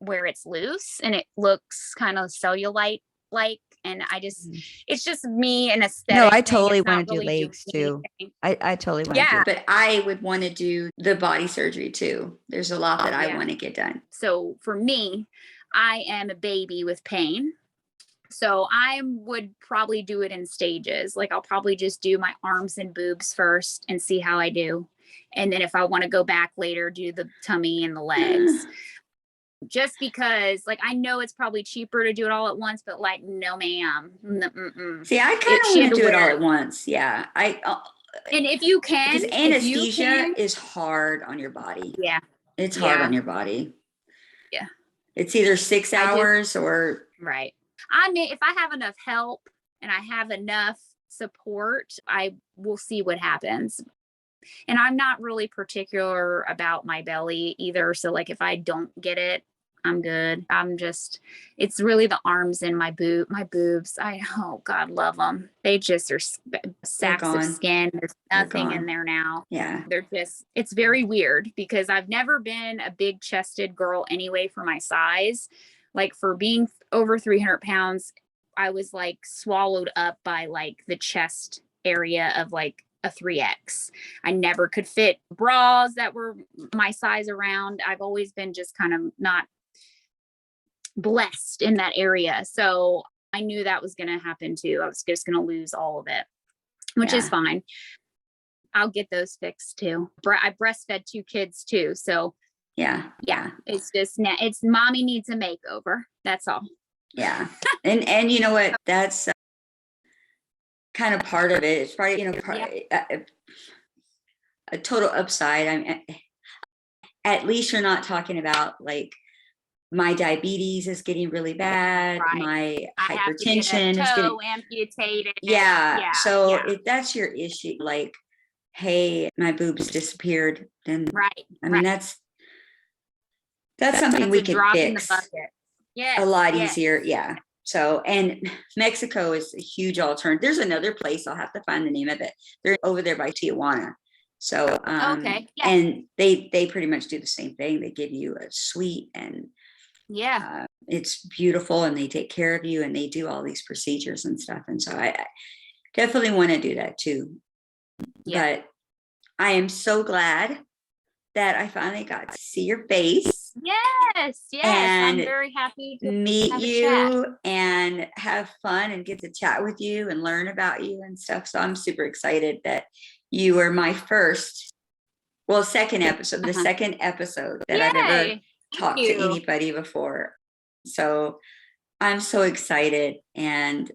where it's loose, and it looks kind of cellulite like. And I just, it's just me and aesthetic. No, I totally want to do legs too. I totally want to do. But I would want to do the body surgery too. There's a lot that I want to get done. So for me, I am a baby with pain. So I would probably do it in stages. Like I'll probably just do my arms and boobs first and see how I do. And then if I want to go back later, do the tummy and the legs. Just because like I know it's probably cheaper to do it all at once, but like no ma'am. See, I kind of want to do it all at once. Yeah. And if you can, because anesthesia is hard on your body. Yeah. It's hard on your body. Yeah. It's either 6 hours or right. I mean, if I have enough help and I have enough support, I will see what happens. And I'm not really particular about my belly either. So like if I don't get it, I'm good. It's really the arms and my boobs. Oh God, love them. They just are sacks of skin. There's nothing in there now. Yeah. It's very weird because I've never been a big chested girl anyway for my size. Like for being over 300 pounds, I was like swallowed up by like the chest area of like a 3X. I never could fit bras that were my size around. I've always been just kind of not blessed in that area. So I knew that was going to happen too. I was just going to lose all of it, which is fine. I'll get those fixed too. I breastfed 2 kids too. So yeah. It's just, it's mommy needs a makeover. That's all. Yeah. And you know what? That's kind of part of it. It's probably, a total upside. I mean, at least you're not talking about like, my diabetes is getting really bad. Right. My hypertension is getting amputated. Yeah. So if that's your issue, like, hey, my boobs disappeared, then I mean that's something we could fix a lot easier. Yeah. So, and Mexico is a huge alternative. There's another place, I'll have to find the name of it. They're over there by Tijuana. So, and they pretty much do the same thing. They give you a suite and it's beautiful and they take care of you and they do all these procedures and stuff. And so I definitely want to do that too. But I am so glad that I finally got to see your face. Yes. And I'm very happy to meet you and have fun and get to chat with you and learn about you and stuff. So I'm super excited that you were my second episode, the second episode that I've ever talked to anybody before. So I'm so excited and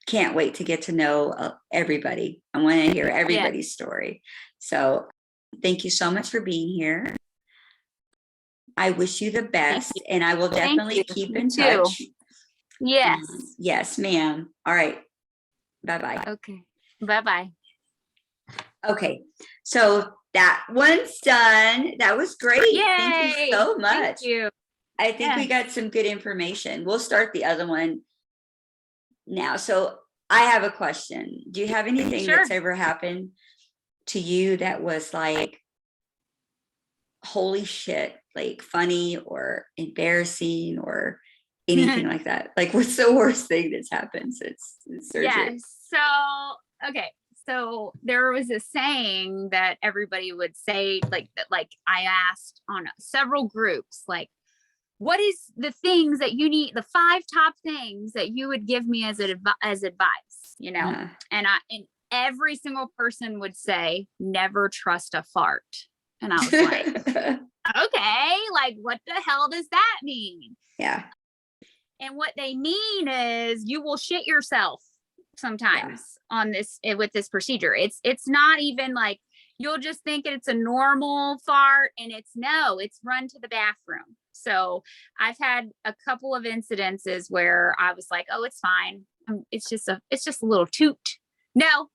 can't wait to get to know everybody. I want to hear everybody's story. So thank you so much for being here. I wish you the best and I will definitely keep in touch. Yes. Yes, ma'am. All right. Bye-bye. Okay. Bye-bye. Okay. So that one's done. That was great. Yay! Thank you so much. Thank you. I think we got some good information. We'll start the other one now. So I have a question. Do you have anything that's ever happened to you that was like, holy shit, like funny or embarrassing or anything like that? Like, what's the worst thing that's happened since surgery? Yes. So there was a saying that everybody would say, like I asked on several groups, like, what is the things that you need, the 5 top things that you would give me as advice, and every single person would say, never trust a fart. And I was like, okay, like, what the hell does that mean? Yeah. And what they mean is you will shit yourself sometimes on this, with this procedure. It's not even like, you'll just think it's a normal fart and it's run to the bathroom. So I've had a couple of incidences where I was like, oh, it's fine. It's just a little toot. No.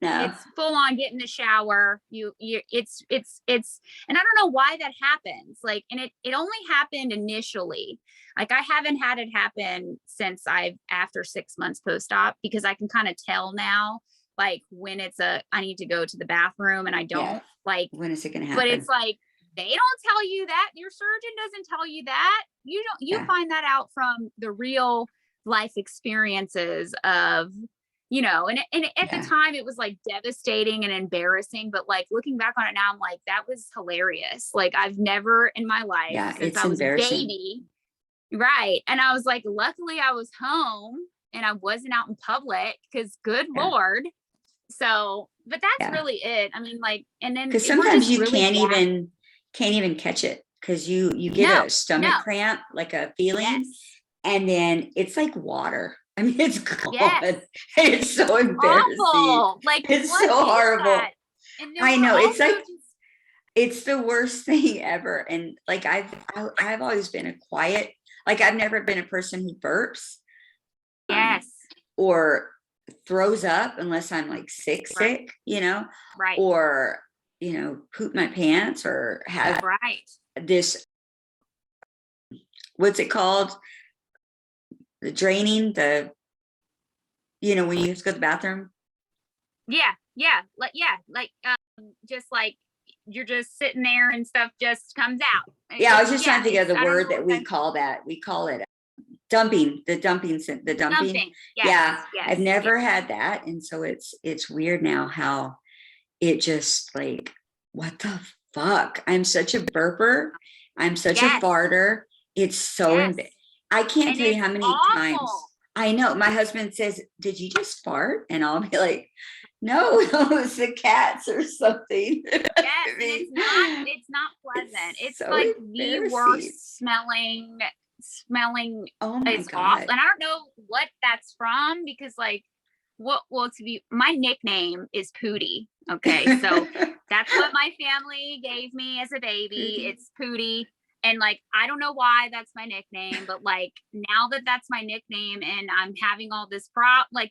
It's full on, get in the shower. It's, and I don't know why that happens. Like, and it only happened initially. Like, I haven't had it happen since after 6 months post-op, because I can kind of tell now, like, when I need to go to the bathroom and I don't like, when is it going to happen? But it's like, they don't tell you that. Your surgeon doesn't tell you that. You find that out from the real life experiences of, and at the time it was like devastating and embarrassing, but like looking back on it now, I'm like, that was hilarious. Like, I've never in my life since I was a baby. Right. And I was like, luckily I was home and I wasn't out in public, because good Lord. So, but that's really it. I mean, like, and then because sometimes you really can't even catch it, because you get a stomach cramp, like a feeling, and then it's like water. I mean, it's gone. It's so embarrassing. Awful. Like, it's so horrible. I know. It's like, just it's the worst thing ever. And like, I've always been a quiet Like I've never been a person who burps. Yes. Or throws up unless I'm like sick, Right. or, poop my pants or have this, what's it called? The draining, when you have to go to the bathroom. Yeah. Just like you're just sitting there and stuff just comes out. Yeah. I was just trying to think of the word that we call that. We call it dumping. Dumping. Yes, I've never had that. And so it's weird now how it just like, what the fuck? I'm such a burper. I'm such a farter. It's so, I can't tell you how many times. I know. My husband says, did you just fart? And I'll be like, no, it's the cats or something. Yes, it's not pleasant. It's so like the worst smelling. Oh my it's God. awful. And I don't know what that's from because my nickname is Pootie. Okay. So that's what my family gave me as a baby. It's Pootie. And like, I don't know why that's my nickname, but like now that's my nickname and I'm having all this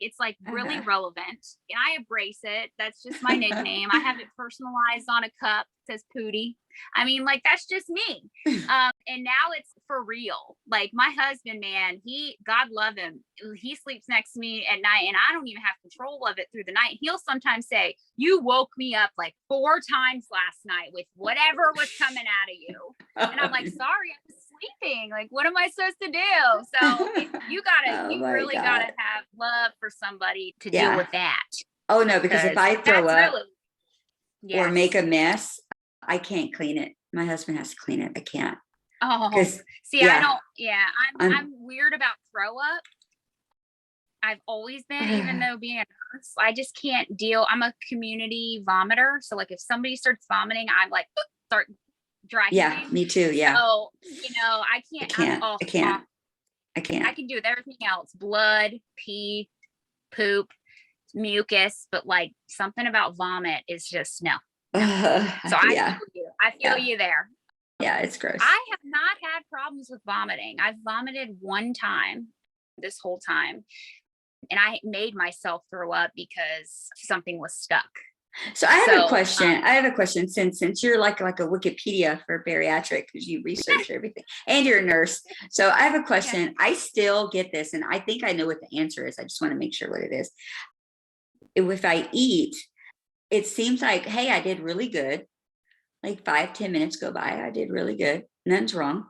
it's like really relevant and I embrace it. That's just my nickname. I have it personalized on a cup. It says Pootie. I mean, like, that's just me. And now it's for real. Like my husband, man, God love him. He sleeps next to me at night and I don't even have control of it through the night. He'll sometimes say, you woke me up like 4 times last night with whatever was coming out of you. And I'm like, sorry, I was sleeping. Like, what am I supposed to do? So you really gotta have love for somebody to deal with that. Oh no, because if I throw up or make a mess, I can't clean it. My husband has to clean it. I can't. Oh, see, I don't. Yeah, I'm weird about throw up. I've always been, even though being a nurse, I just can't deal. I'm a community vomiter. So like if somebody starts vomiting, I'm like, start dry. Yeah, me too. Yeah. So, I can't. I can't. I can do with everything else. Blood, pee, poop, mucus. But like something about vomit is just no. So I feel you there. Yeah, it's gross. I have not had problems with vomiting. I've vomited one time this whole time. And I made myself throw up because something was stuck. So I have a question. I have a question since you're like a Wikipedia for bariatric because you research everything and you're a nurse. So I have a question. Yeah. I still get this and I think I know what the answer is. I just want to make sure what it is. If I eat, it seems like, hey, I did really good. Like 5-10 minutes go by. I did really good. Nothing's wrong.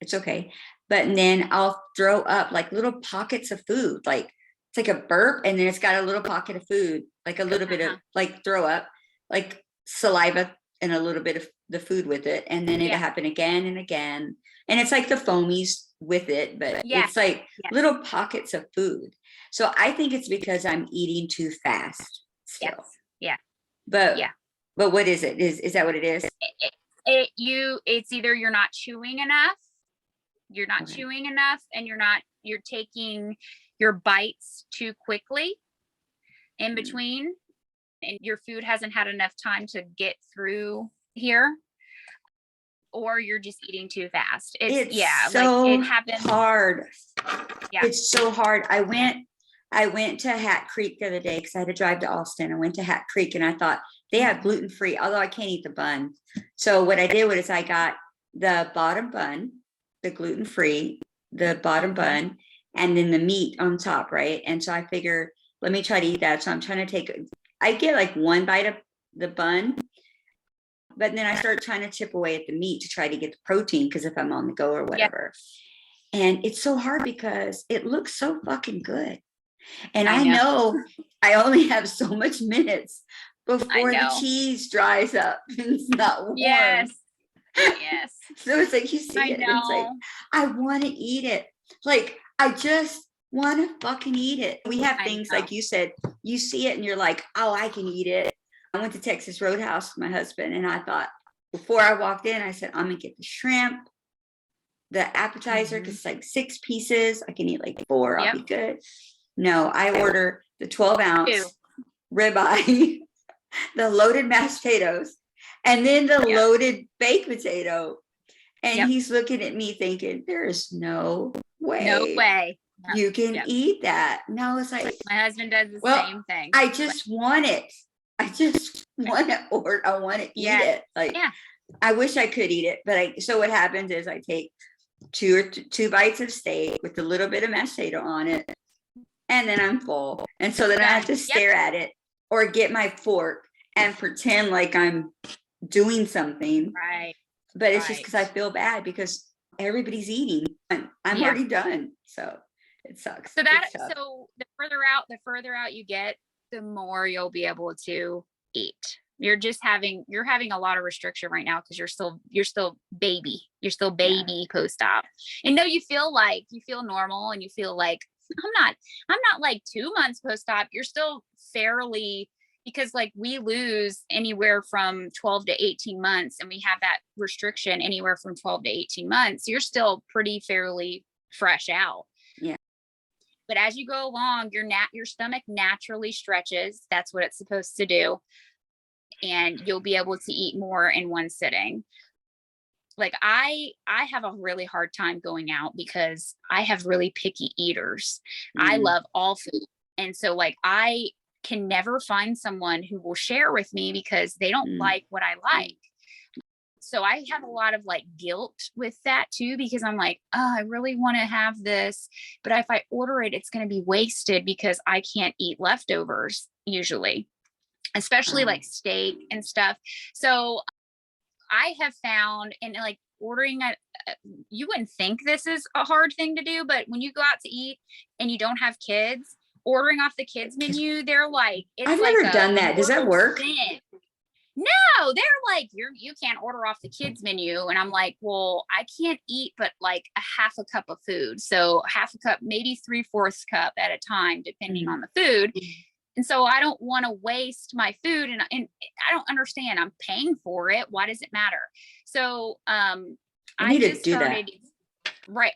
It's okay. But then I'll throw up like little pockets of food. Like it's like a burp and then it's got a little pocket of food, like a little bit of like throw up, like saliva and a little bit of the food with it. And then it'll happen again and again. And it's like the foamies with it, but it's like little pockets of food. So I think it's because I'm eating too fast still. Yes. Yeah. But what is it? Is that what it is? It's either you're not chewing enough, and you're taking your bites too quickly in between and your food hasn't had enough time to get through here, or you're just eating too fast. It happens hard. Yeah. It's so hard. I went to Hat Creek the other day because I had to drive to Austin. I went to Hat Creek and I thought they have gluten-free, although I can't eat the bun. So what I did was I got the bottom bun, the gluten-free, the bottom bun, and then the meat on top, right? And so I figure, let me try to eat that. So I'm trying to I get like one bite of the bun, but then I start trying to chip away at the meat to try to get the protein because if I'm on the go or whatever. Yep. And it's so hard because it looks so fucking good. And I know I only have so much minutes before the cheese dries up and it's not warm. Yes. So it's like you see it. It's like I want to eat it. Like I just want to fucking eat it. We have things like you said, you see it and you're like, oh, I can eat it. I went to Texas Roadhouse with my husband and I thought before I walked in, I said, I'm gonna get the shrimp, the appetizer, because it's like 6 pieces. I can eat like 4. I'll be good. No, I order the 12-ounce ribeye, the loaded mashed potatoes, and then the loaded baked potato. And he's looking at me thinking, there is no way. No way. You can eat that. And I was like, my husband does the same thing. I just want it. I just want to order. I want to eat it. Like, I wish I could eat it, but so what happens is I take two bites of steak with a little bit of mashed potato on it, and then I'm full. And so then I have to stare at it or get my fork and pretend like I'm doing something. Right. But it's just because I feel bad because everybody's eating. I'm already done. So it sucks. So so the further out you get, the more you'll be able to eat. You're having a lot of restriction right now because you're still baby post-op. And no, you feel normal and you feel like I'm not like 2 months post-op. You're still fairly, because like we lose anywhere from 12 to 18 months and we have that restriction anywhere from 12 to 18 months. You're still pretty fairly fresh out. Yeah. But as you go along, your stomach naturally stretches. That's what it's supposed to do. And you'll be able to eat more in one sitting. Like I have a really hard time going out because I have really picky eaters. I love all food. And so like I can never find someone who will share with me because they don't like what I like. So I have a lot of like guilt with that too, because I'm like, oh, I really want to have this, but if I order it, it's going to be wasted because I can't eat leftovers usually, especially like steak and stuff. So I have found, and like ordering you wouldn't think this is a hard thing to do, but when you go out to eat and you don't have kids, ordering off the kids menu, they're like, I've never done that. Does that work? No, they're like, you can't order off the kids menu. And I'm like, well, I can't eat but like a half a cup of food. So half a cup, maybe 3/4 cup at a time, depending on the food. And so I don't want to waste my food, and I don't understand. I'm paying for it. Why does it matter? So I just started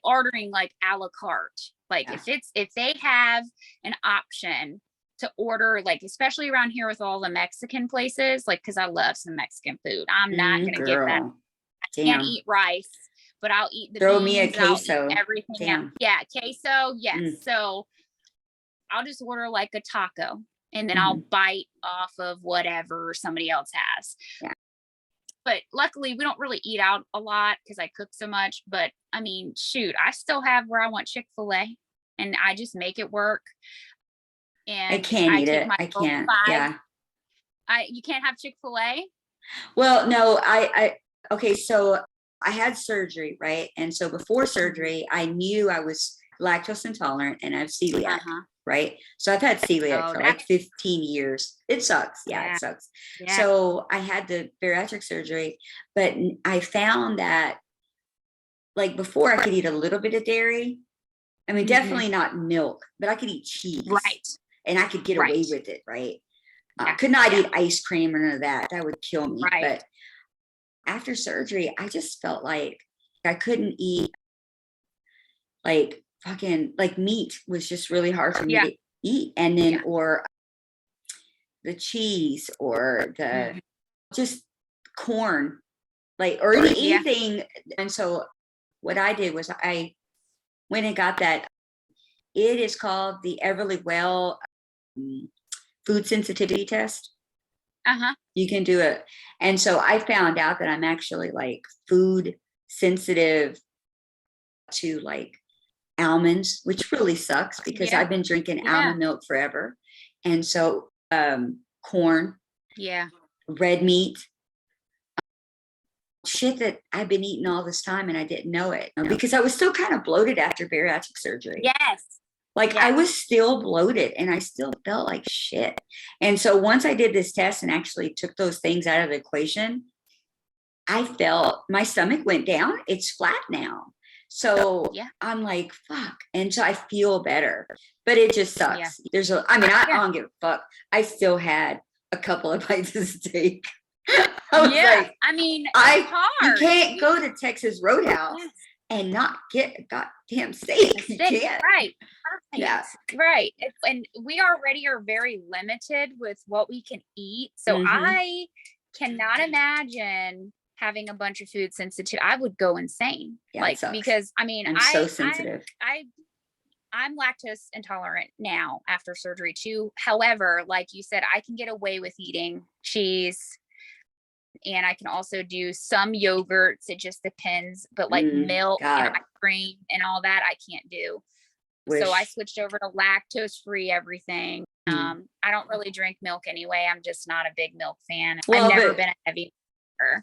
ordering like a la carte. Like if they have an option to order, like especially around here with all the Mexican places, like because I love some Mexican food. I'm not gonna get that. I can't eat rice, but I'll eat the throw beans, me a queso. Everything else. Yeah, queso. Yes. So I'll just order like a taco. And then I'll bite off of whatever somebody else has. Yeah. But luckily, we don't really eat out a lot because I cook so much. But I mean, shoot, I still have where I want Chick-fil-A, and I just make it work. And I can't eat it. I can't. Yeah. You can't have Chick-fil-A? Well, no, okay. So I had surgery, right? And so before surgery, I knew I was lactose intolerant and I have celiac. Right. So I've had celiac for like 15 years. It sucks. Yeah, it sucks. Yeah. So I had the bariatric surgery, but I found that like before I could eat a little bit of dairy. I mean, definitely not milk, but I could eat cheese. Right. And I could get away with it. Right. Could not eat ice cream or none of that. That would kill me. Right. But after surgery, I just felt like I couldn't eat like fucking like meat was just really hard for me to eat. And then or the cheese or the just corn, like or anything. And so what I did was I went and got that. It is called the Everly Well food sensitivity test. You can do it. And so I found out that I'm actually like food sensitive to like almonds, which really sucks because I've been drinking almond milk forever. And so corn, red meat, shit that I've been eating all this time and I didn't know it because I was still kind of bloated after bariatric surgery. Yes. Like I was still bloated and I still felt like shit. And so once I did this test and actually took those things out of the equation, I felt my stomach went down. It's flat now. So I'm like, fuck. And so I feel better, but it just sucks. I don't give a fuck. I still had a couple of bites of steak. I mean, it's hard. You can't go to Texas Roadhouse and not get a goddamn steak. You can't. Right. Perfect. Yeah. Right. And we already are very limited with what we can eat. So I cannot imagine having a bunch of food sensitive, I would go insane. Yeah, like, because I mean, I'm so sensitive. I'm lactose intolerant now after surgery too. However, like you said, I can get away with eating cheese, and I can also do some yogurts. It just depends. But like milk and ice cream and all that, I can't do. So I switched over to lactose free everything. I don't really drink milk anyway. I'm just not a big milk fan. Well, I've never been a heavy drinker.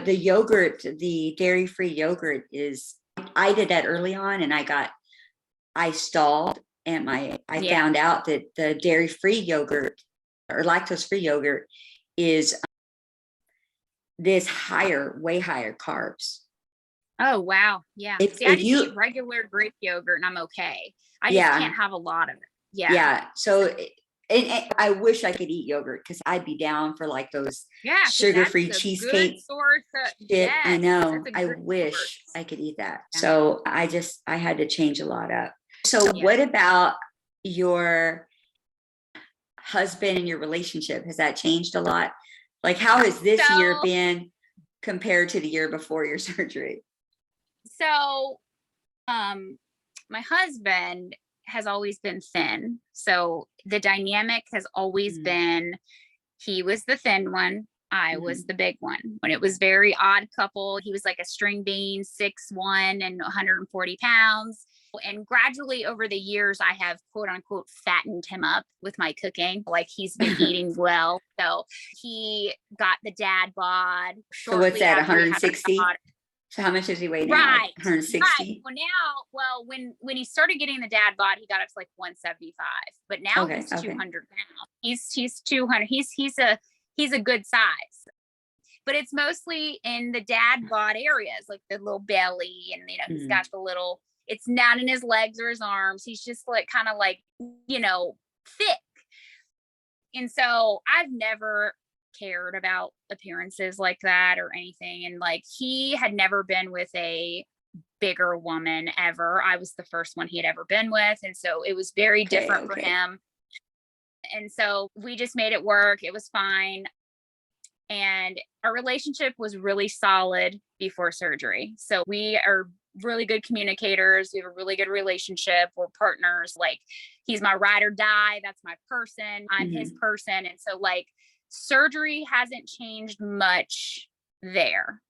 The yogurt, the dairy free yogurt I did that early on, and I stalled, and I found out that the dairy free yogurt or lactose free yogurt is this way higher carbs. Oh, wow. Yeah. I just eat regular Greek yogurt and I'm okay. I just can't have a lot of it. Yeah. Yeah. So and I wish I could eat yogurt, because I'd be down for like those sugar-free cheesecake shit. I know. I wish I could eat that. Yeah. So I had to change a lot up. So what about your husband and your relationship? Has that changed a lot? Like, how has this year been compared to the year before your surgery? So, my husband has always been thin. So the dynamic has always been, he was the thin one. I was the big one. When it was very odd couple, he was like a string bean, 6'1" and 140 pounds. And gradually over the years, I have quote unquote fattened him up with my cooking. Like, he's been eating well. So he got the dad bod. So what's that, 160? So how much does he weigh now? Right. 160? Right. Well, when he started getting the dad bod, he got up to like 175. But now he's 200 pounds. He's 200. He's a good size. But it's mostly in the dad bod areas, like the little belly, and he's got the little, it's not in his legs or his arms. He's just like kind of like, thick. And so I've never cared about appearances like that or anything. And like, he had never been with a bigger woman ever. I was the first one he had ever been with. And so it was very different for him. And so we just made it work. It was fine. And our relationship was really solid before surgery. So we are really good communicators. We have a really good relationship. We're partners. Like, he's my ride or die. That's my person. I'm his person. And so like, surgery hasn't changed much there.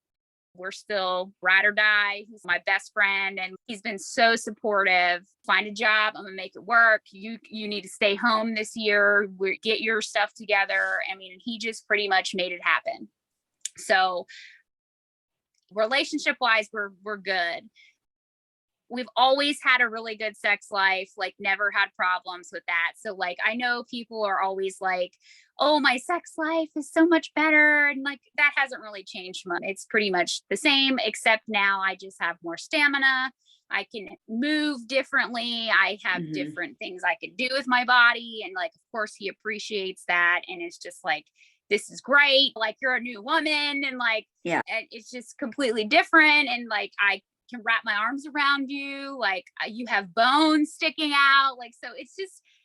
We're still ride or die. He's my best friend, and he's been so supportive. Find a job. I'm gonna make it work. You need to stay home this year. Get your stuff together. I mean, he just pretty much made it happen. So relationship wise, we're good. We've always had a really good sex life, like never had problems with that. So like, I know people are always like, oh, my sex life is so much better. And like, that hasn't really changed much. It's pretty much the same, except now I just have more stamina. I can move differently. I have different things I can do with my body. And like, of course he appreciates that. And it's just like, this is great. Like, you're a new woman. And like, it's just completely different. And like, I can wrap my arms around you. Like, you have bones sticking out. Like, so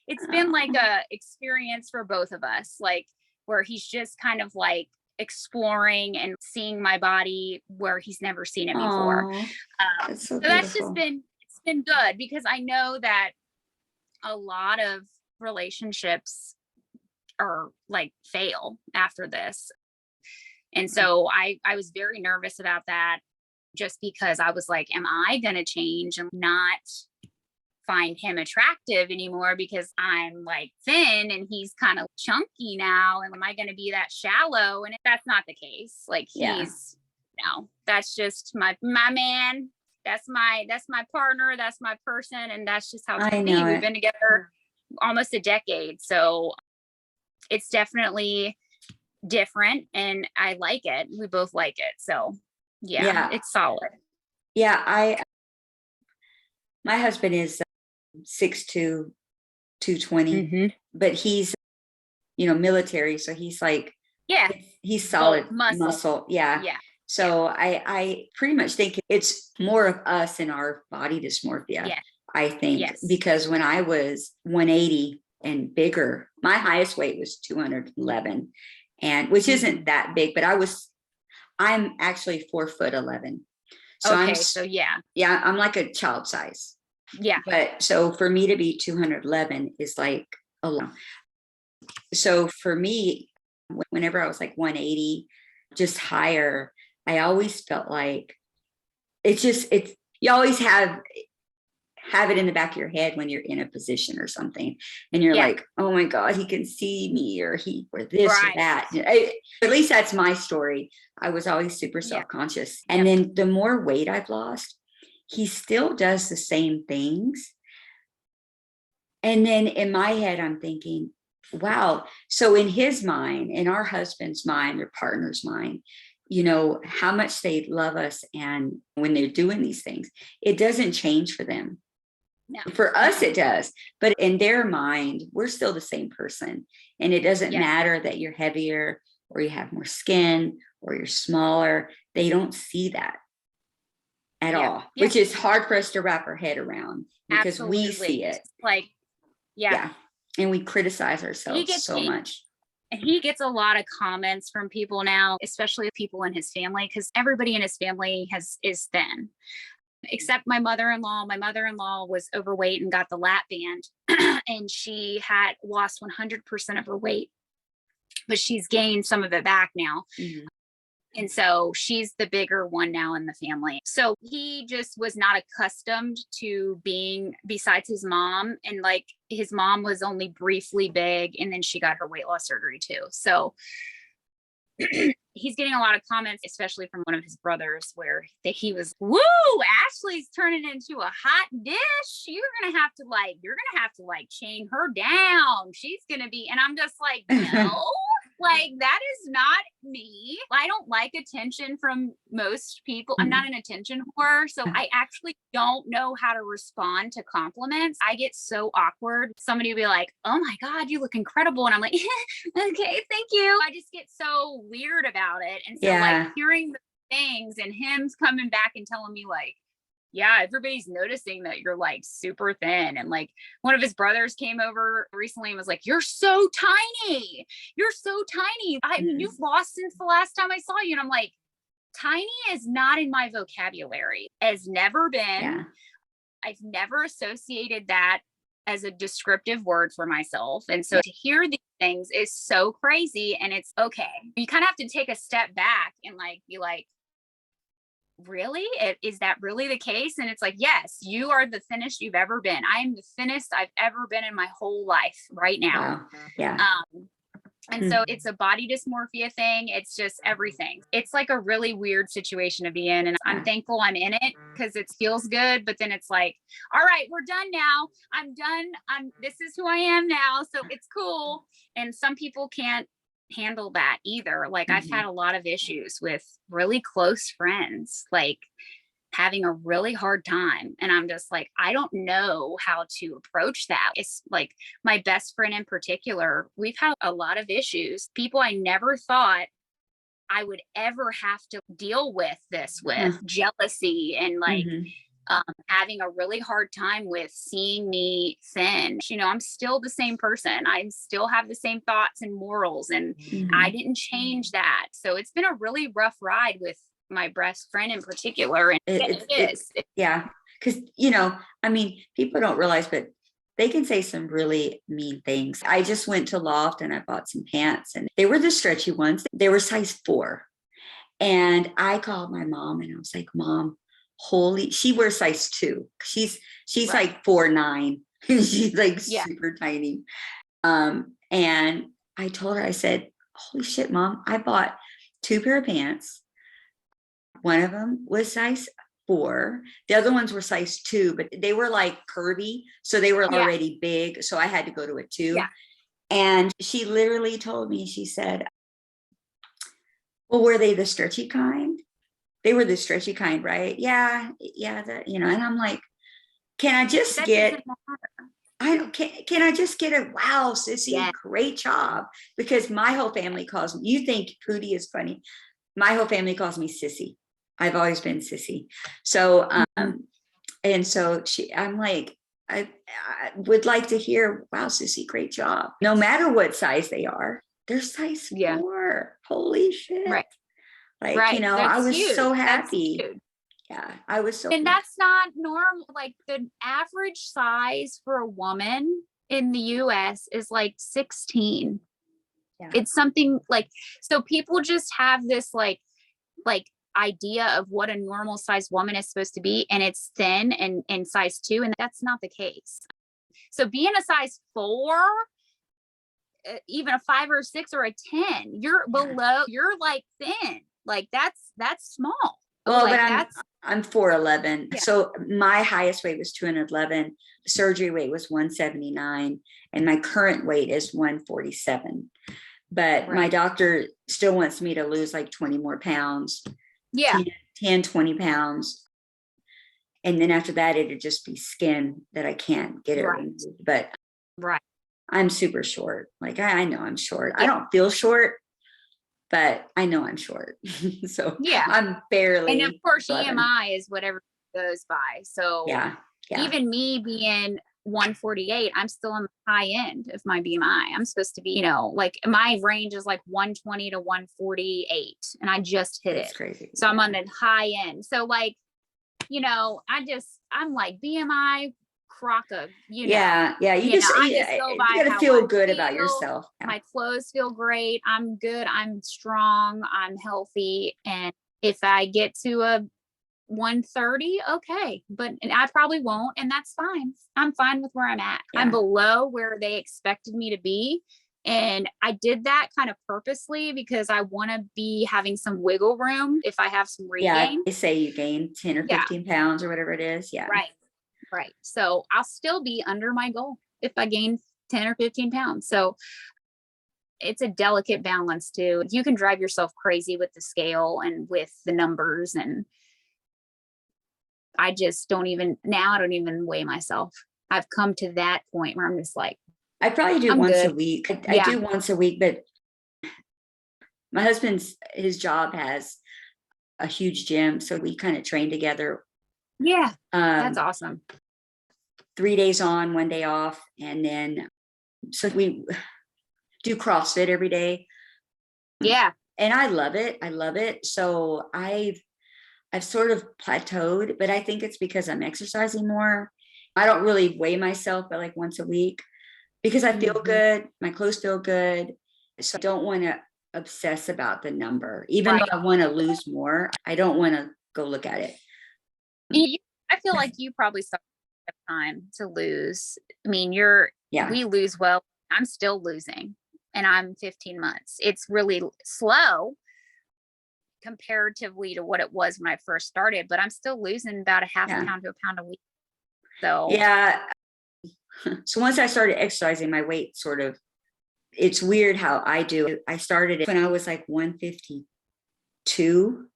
it's been like a experience for both of us, like, where he's just kind of like exploring and seeing my body where he's never seen it before. So that's just it's been good, because I know that a lot of relationships are like fail after this. And so I was very nervous about that, just because I was like, am I going to change and not find him attractive anymore because I'm like thin and he's kind of chunky now? And am I going to be that shallow? And that's not the case. Like, he's, no, that's just my man. That's my partner. That's my person. And that's just how it's going to be. We've been together almost a decade. So it's definitely different, and I like it. We both like it. So it's solid. Yeah. My husband is 6'2", 220, but he's, military. So he's like, he's solid muscle. Yeah. So I pretty much think it's more of us and our body dysmorphia. I think, because when I was 180 and bigger, my highest weight was 211, and which isn't that big, but I was I'm actually 4'11". So Okay. So yeah. yeah, I'm like a child size. Yeah. But so for me to be 211 is like a lot. So for me, whenever I was like 180, just higher, I always felt like you always have it in the back of your head when you're in a position or something, and you're like, oh my God, he can see me, or this or that. At least that's my story. I was always super self-conscious. And then the more weight I've lost, he still does the same things. And then in my head, I'm thinking, wow. So in his mind, in our husband's mind or partner's mind, how much they love us. And when they're doing these things, it doesn't change for them. No. For us, it does. But in their mind, we're still the same person. And it doesn't matter that you're heavier or you have more skin or you're smaller. They don't see that at all, which is hard for us to wrap our head around because we see it. Like, and we criticize ourselves so much. And he gets a lot of comments from people now, especially people in his family, because everybody in his family is thin, except my mother-in-law. My mother-in-law was overweight and got the lap band, and she had lost 100% of her weight, but she's gained some of it back now. Mm-hmm. And so she's the bigger one now in the family. So he just was not accustomed to being besides his mom. And like his mom was only briefly big, and then she got her weight loss surgery too. So he's getting a lot of comments, especially from one of his brothers, where he was, woo, Ashley's turning into a hot dish. You're going to have to chain her down. She's going to be, and I'm just like, no. Like, that is not me. I don't like attention from most people. I'm not an attention whore. So I actually don't know how to respond to compliments. I get so awkward. Somebody will be like, oh my God, you look incredible. And I'm like, okay, thank you. I just get so weird about it. And so like hearing the things and him coming back and telling me like, yeah, everybody's noticing that you're like super thin. And like one of his brothers came over recently and was like, you're so tiny. You're so tiny. I mean, you've lost since the last time I saw you. And I'm like, tiny is not in my vocabulary. Has never been. Yeah. I've never associated that as a descriptive word for myself. And so to hear these things is so crazy. And it's okay. You kind of have to take a step back and like be like, really? Is that really the case? And it's like, yes, you are the thinnest you've ever been. I am the thinnest I've ever been in my whole life right now. Wow. Yeah. And so it's a body dysmorphia thing. It's just everything. It's like a really weird situation to be in. And I'm thankful I'm in it because it feels good. But then it's like, all right, we're done now. I'm done. This is who I am now. So it's cool. And some people can't handle that either. Like I've had a lot of issues with really close friends, like having a really hard time. And I'm just like, I don't know how to approach that. It's like my best friend in particular, we've had a lot of issues. People I never thought I would ever have to deal with this with jealousy and like having a really hard time with seeing me thin. You know, I'm still the same person. I still have the same thoughts and morals, and I didn't change that. So it's been a really rough ride with my best friend in particular. And it is. Yeah. Because, you know, I mean, people don't realize, but they can say some really mean things. I just went to Loft and I bought some pants, and they were the stretchy ones. They were size 4. And I called my mom and I was like, Mom, she wears size 2. She's like 4'9". She's like super tiny. And I told her, I said, holy shit, Mom, I bought 2 pair of pants. One of them was size 4. The other ones were size 2, but they were like curvy. So they were already big. So I had to go to a 2. Yeah. And she literally told me, she said, well, were they the stretchy kind? They were the stretchy kind, right? Yeah. You know, and I'm like, can I just can I just get a wow, CeCe, great job? Because my whole family calls me, you think Pootie is funny. My whole family calls me CeCe. I've always been CeCe. So, and so I'm like, I would like to hear, wow, CeCe, great job. No matter what size they are, they're size 4. Holy shit. Right. Like, Right. you know, I That's was huge. so That's happy. huge. Yeah, I was so And pleased. that's not normal. Like the average size for a woman in the US is like 16. Yeah. It's something like, so people just have this like idea of what a normal sized woman is supposed to be, and it's thin and size 2, and that's not the case. So being a size 4, even a 5 or 6 or a 10, you're below, you're like thin. Like that's small. Well, like but I'm 4'11". Yeah. So my highest weight was 211. Surgery weight was 179, and my current weight is 147. But my doctor still wants me to lose like 20 more pounds. Yeah. 10, 20 pounds. And then after that, it'd just be skin that I can't get it removed. But I'm super short. Like I know I'm short. I don't feel short, but I know I'm short. So I'm barely. And of course, 11. EMI is whatever it goes by. So even me being 148, I'm still on the high end of my BMI. I'm supposed to be, you know, like my range is like 120 to 148, and I just hit it. Crazy. So I'm on the high end. So like, you know, I'm like BMI crocker, you know. You just go by you gotta feel good about yourself. My clothes feel great. I'm good. I'm strong. I'm healthy. And if I get to a 130, okay, but I probably won't, and that's fine. I'm fine with where I'm at. I'm below where they expected me to be, and I did that kind of purposely because I want to be having some wiggle room if I have some regain. They say you gain 10 or 15 pounds or whatever it is. Right. So I'll still be under my goal if I gain 10 or 15 pounds. So it's a delicate balance too. You can drive yourself crazy with the scale and with the numbers, and I just don't even weigh myself. I've come to that point where I'm just like, I probably do once a week. I do once a week, but my his job has a huge gym. So we kind of train together. Yeah. That's awesome. 3 days on, 1 day off. And then, so we do CrossFit every day. Yeah. And I love it. So I've sort of plateaued, but I think it's because I'm exercising more. I don't really weigh myself, but like once a week, because I feel good. My clothes feel good. So I don't want to obsess about the number. Even though I want to lose more, I don't want to go look at it. I feel like you probably still have time to lose. I mean, we lose well. I'm still losing, and I'm 15 months. It's really slow comparatively to what it was when I first started, but I'm still losing about a half pound to a pound a week. So so once I started exercising, my weight it's weird how I do it. I started it when I was like 152.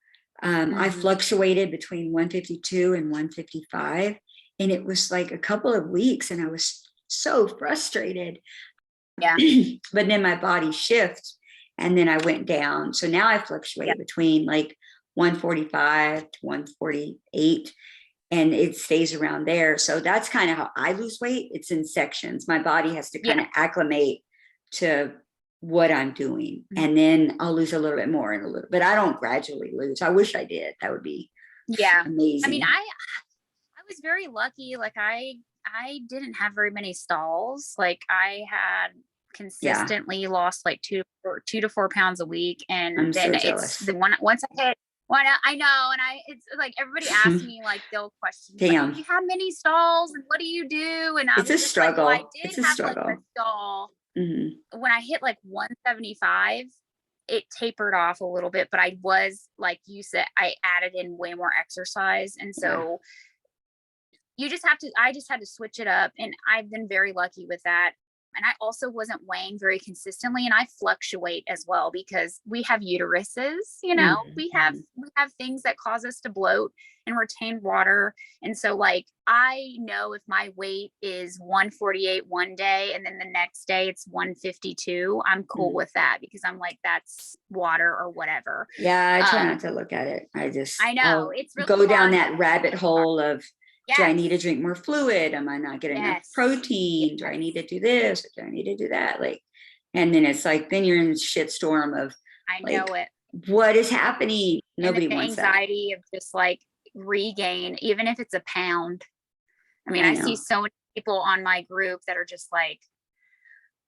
I fluctuated between 152 and 155, and it was like a couple of weeks, and I was so frustrated. But then my body shifted, and then I went down. So now I fluctuate between like 145 to 148, and it stays around there. So that's kind of how I lose weight. It's in sections. My body has to kind of acclimate to what I'm doing. And then I'll lose a little bit more and a little, but I don't gradually lose. I wish I did. That would be amazing. I mean, I was very lucky. Like I didn't have very many stalls. Like I had consistently lost like 2 to 4 pounds a week. And I'm then so jealous. it's the one, once I hit, I know. And it's like, everybody asks me, like, they'll question me, like, you have many stalls and what do you do? And it's a struggle. Like, well, I did have like a stall. When I hit like 175, it tapered off a little bit, but I was, like you said, I added in way more exercise. And so I just had to switch it up. And I've been very lucky with that. And I also wasn't weighing very consistently, and I fluctuate as well because we have uteruses, you know, we have things that cause us to bloat and retain water. And so like, I know if my weight is 148 one day and then the next day it's 152, I'm cool with that because I'm like, that's water or whatever. Yeah. I try not to look at it. I know it's really go down that rabbit hole of, do I need to drink more fluid? Am I not getting enough protein? Do I need to do this? Or do I need to do that? Like, and then it's like, then you're in a shit storm of, I know it. what is happening? Nobody and the wants that. anxiety of just like regain, even if it's a pound. I mean, I I know. see so many people on my group that are just like,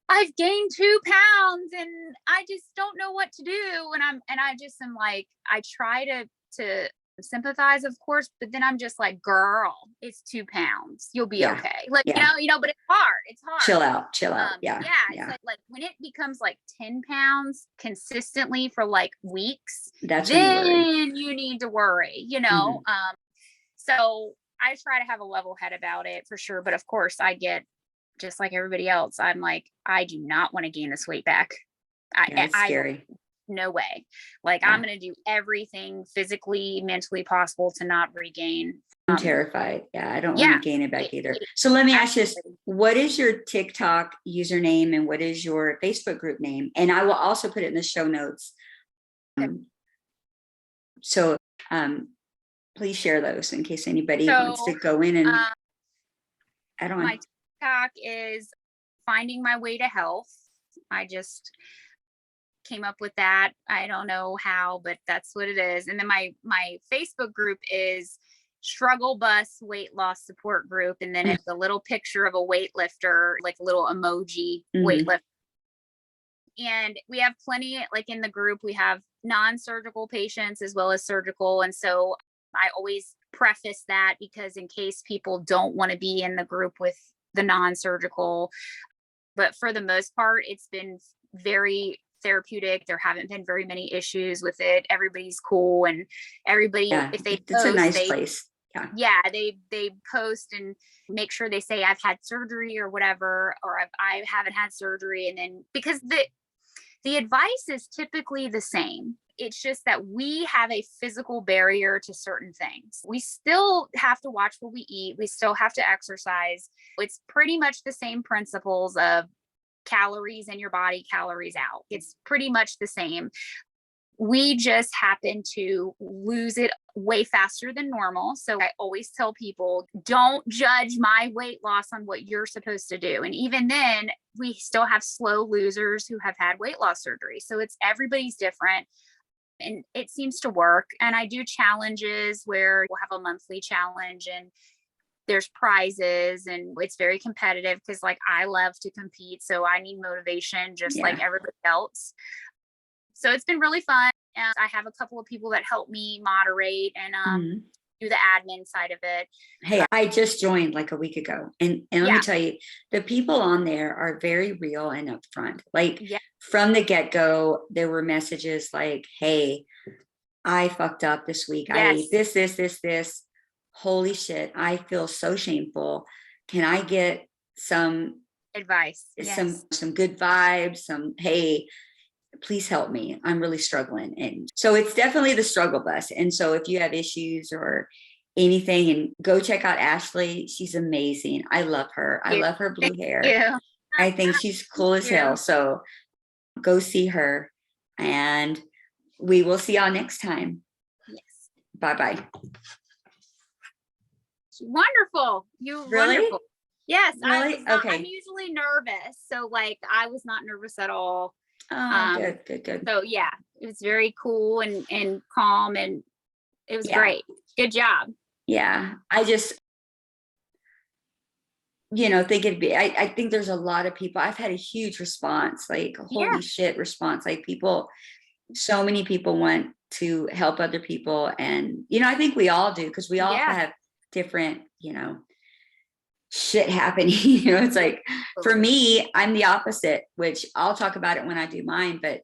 I've gained 2 pounds and I just don't know what to do. And I just am like, I try to sympathize, of course, but then I'm just like, girl, it's 2 pounds. You'll be Yeah. okay. Like, Yeah. but it's hard. It's hard. Chill out. Yeah. It's like when it becomes like 10 pounds consistently for like weeks, That's when you worry. then you need to worry, so I try to have a level head about it for sure. But of course I get, just like everybody else, I'm like, I do not want to gain this weight back. It's scary. No way. Like, I'm going to do everything physically, mentally possible to not regain. I'm terrified. Yeah. I don't want to gain it back either. So let me ask you this. What is your TikTok username and what is your Facebook group name? And I will also put it in the show notes. So please share those in case anybody wants to go in and add on. My TikTok is Finding My Way to Health. I just came up with that. I don't know how, but that's what it is. And then my Facebook group is Struggle Bus Weight Loss Support Group. And then it's a little picture of a weightlifter, like a little emoji weightlifter. And we have plenty, like in the group, we have non-surgical patients as well as surgical. And so I always preface that, because in case people don't want to be in the group with the non-surgical, but for the most part, it's been very therapeutic. There haven't been very many issues with it. Everybody's cool, and everybody, if they it's a nice place. They post and make sure they say I've had surgery or whatever, or I haven't had surgery. And then, because the advice is typically the same. It's just that we have a physical barrier to certain things. We still have to watch what we eat. We still have to exercise. It's pretty much the same principles of calories in your body, calories out. It's pretty much the same. We just happen to lose it way faster than normal. So I always tell people, don't judge my weight loss on what you're supposed to do. And even then, we still have slow losers who have had weight loss surgery. So everybody's different. And it seems to work. And I do challenges where we'll have a monthly challenge and there's prizes, and it's very competitive because like I love to compete. So I need motivation just like everybody else. So it's been really fun. And I have a couple of people that help me moderate and do the admin side of it. Hey, I just joined like a week ago. And let me tell you, the people on there are very real and upfront. Like from the get-go, there were messages like, hey, I fucked up this week. I ate this. Holy shit. I feel so shameful. Can I get some advice? Some good vibes, hey, please help me. I'm really struggling. And so it's definitely the struggle bus. And so if you have issues or anything, and go check out Ashley. She's amazing. I love her. I love her blue hair. I think she's cool as hell. So go see her, and we will see y'all next time. Yes. Bye-bye. Wonderful. Really? Wonderful. Yes. Really? Okay. I'm usually nervous. So like I was not nervous at all. Oh, good. So yeah, it was very cool and calm, and it was great. Good job. Yeah. I just, think it'd be, I think there's a lot of people, I've had a huge response, like holy shit response. Like so many people want to help other people. And, I think we all do, because we all have different, shit happening. It's like, for me, I'm the opposite, which I'll talk about it when I do mine, but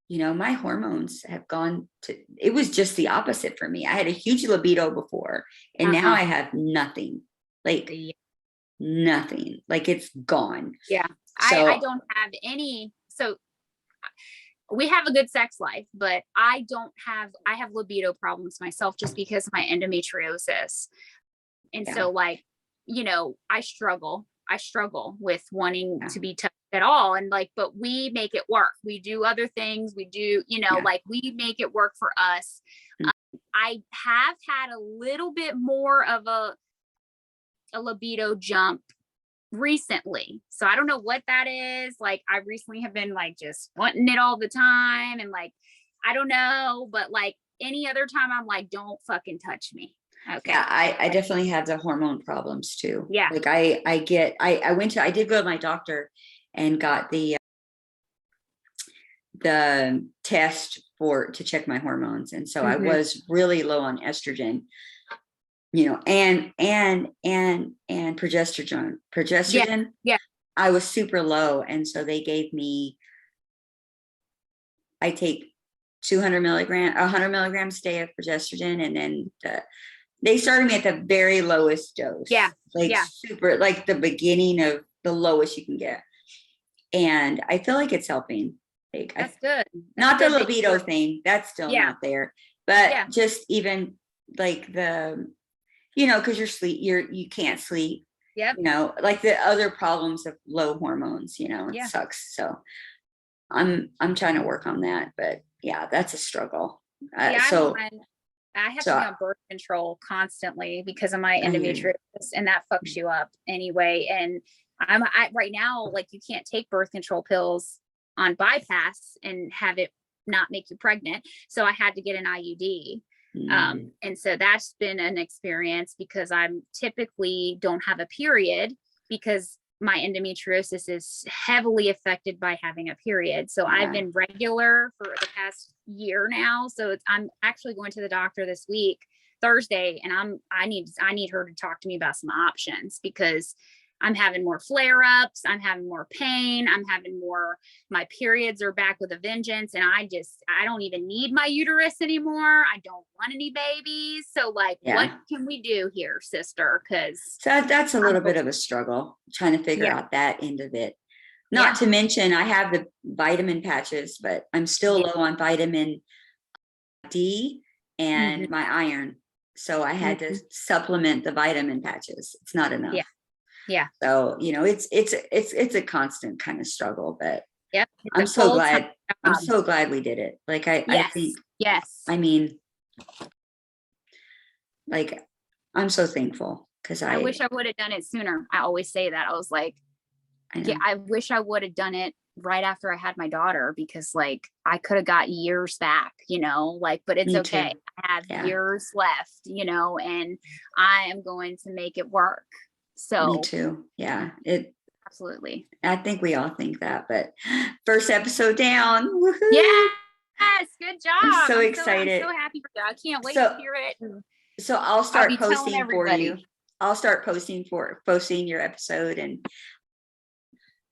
my hormones have gone to, it was just the opposite for me. I had a huge libido before, and now I have nothing, like nothing, like it's gone. Yeah. So, I don't have any. So we have a good sex life, but I have libido problems myself just because of my endometriosis. And so like, I struggle with wanting to be touched at all. And like, but we make it work. We do other things. We do, like we make it work for us. I have had a little bit more of a libido jump recently. So I don't know what that is. Like I recently have been like just wanting it all the time. And like, I don't know, but like any other time I'm like, don't fucking touch me. Okay. Yeah, I definitely have the hormone problems too. Yeah. Like I did go to my doctor and got the test to check my hormones. And so I was really low on estrogen, and progesterone. Yeah. I was super low. And so they gave me, I take 100 milligrams a day of progesterone. And then they started me at the very lowest dose. Yeah. Super, like the beginning of the lowest you can get. And I feel like it's helping. Like, that's good. Not the libido thing. That's still not there. But just even like the, because you can't sleep. Yep. Like the other problems of low hormones, it sucks. So I'm trying to work on that. But yeah, that's a struggle. I have to be on birth control constantly because of my endometriosis, and that fucks you up anyway. And I right now, like, you can't take birth control pills on bypass and have it not make you pregnant. So I had to get an IUD. And so that's been an experience because I'm typically don't have a period because my endometriosis is heavily affected by having a period. So I've been regular for the past year now. So I'm actually going to the doctor this week, Thursday, and I need her to talk to me about some options because I'm having more flare-ups. I'm having more pain. My periods are back with a vengeance. And I don't even need my uterus anymore. I don't want any babies. So like, what can we do here, sister? So that's a little bit of a struggle trying to figure out that end of it. Not to mention I have the vitamin patches, but I'm still low on vitamin D and my iron. So I had to supplement the vitamin patches. It's not enough. Yeah. So, it's a constant kind of struggle, but I'm so glad we did it. Like I think, I mean, like, I'm so thankful because I wish I would have done it sooner. I always say that. I was like, I wish I would have done it right after I had my daughter because like I could have got years back, but it's okay. I have years left, and I am going to make it work. So me too. Yeah. Absolutely. I think we all think that, but first episode down. Woohoo! Yes. Good job. I'm so excited. I'm so happy for you. I can't wait to hear it. So I'll start posting for you. I'll start posting your episode, and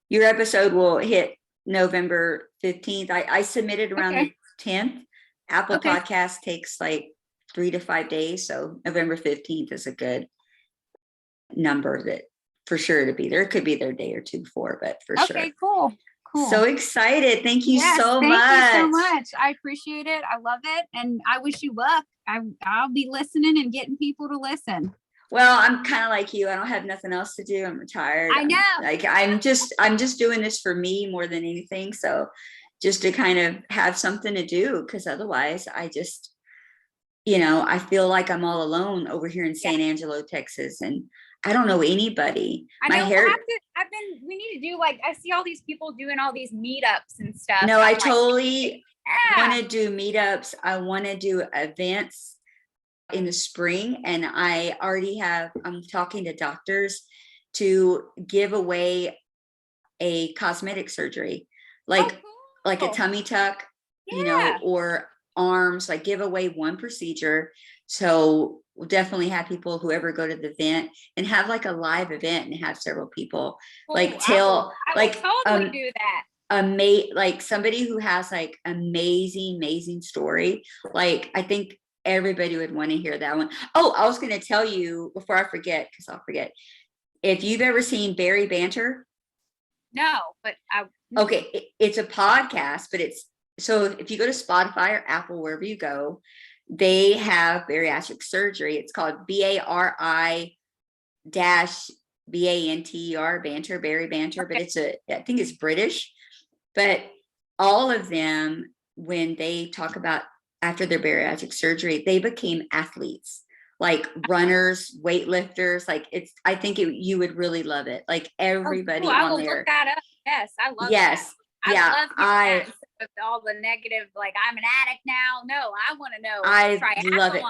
your episode will hit November 15th. I submitted around the 10th. Apple Podcast takes like 3 to 5 days. So November 15th is a good number that for sure to be there. It could be there a day or two before, but for sure. Okay, cool. So excited. Thank you so much. Thank you so much. I appreciate it. I love it. And I wish you luck. I'll be listening and getting people to listen. Well, I'm kind of like you. I don't have nothing else to do. I'm retired. I know. I'm just doing this for me more than anything. So just to kind of have something to do, because otherwise I just, I feel like I'm all alone over here in San Angelo, Texas, and I don't know anybody. I know. We need to do I see all these people doing all these meetups and stuff. No, I totally want to do meetups. I want to do events in the spring. And I'm talking to doctors to give away a cosmetic surgery, like a tummy tuck, or arms, like give away one procedure. So we'll definitely have people, whoever go to the event, and have like a live event and have several people I would totally do that. Like somebody who has like amazing story. Like I think everybody would want to hear that one. Oh, I was going to tell you before I forget, because I'll forget. If you've ever seen Barry Banter. No, but it's a podcast, but so if you go to Spotify or Apple, wherever you go, they have bariatric surgery. It's called BARI-BANTER, banter, Barry Banter, but I think it's British. But all of them, when they talk about after their bariatric surgery, they became athletes, like runners, weightlifters. Like I think you would really love it. Like everybody on there. Look that up. Yes, I love that. Yes. I love with all the negative, like I'm an addict now. No, I want to know. I love it.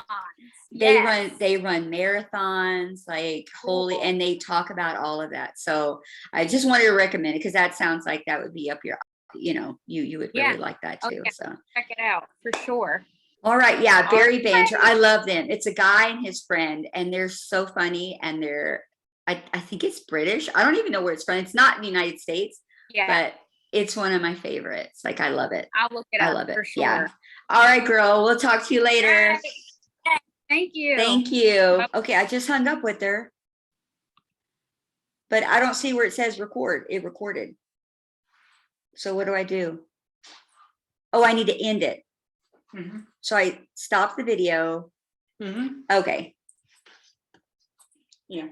Yes. They run marathons, like holy, and they talk about all of that. So I just wanted to recommend it because that sounds like that would be up your, you would really like that too. Yeah. So Check it out for sure. all right. Yeah. Bari All Banter. right. I love them. It's a guy and his friend, and they're so funny. And I think it's British. I don't even know where it's from. It's not in the United States, but it's one of my favorites. Like, I love it. I'll look it up. I love it. For sure. Yeah. All right, girl. We'll talk to you later. Right. Thank you. Thank you. Okay. I just hung up with her, but I don't see where it says record. It recorded. So what do I do? Oh, I need to end it. Mm-hmm. So I stopped the video. Mm-hmm. Okay. Yeah.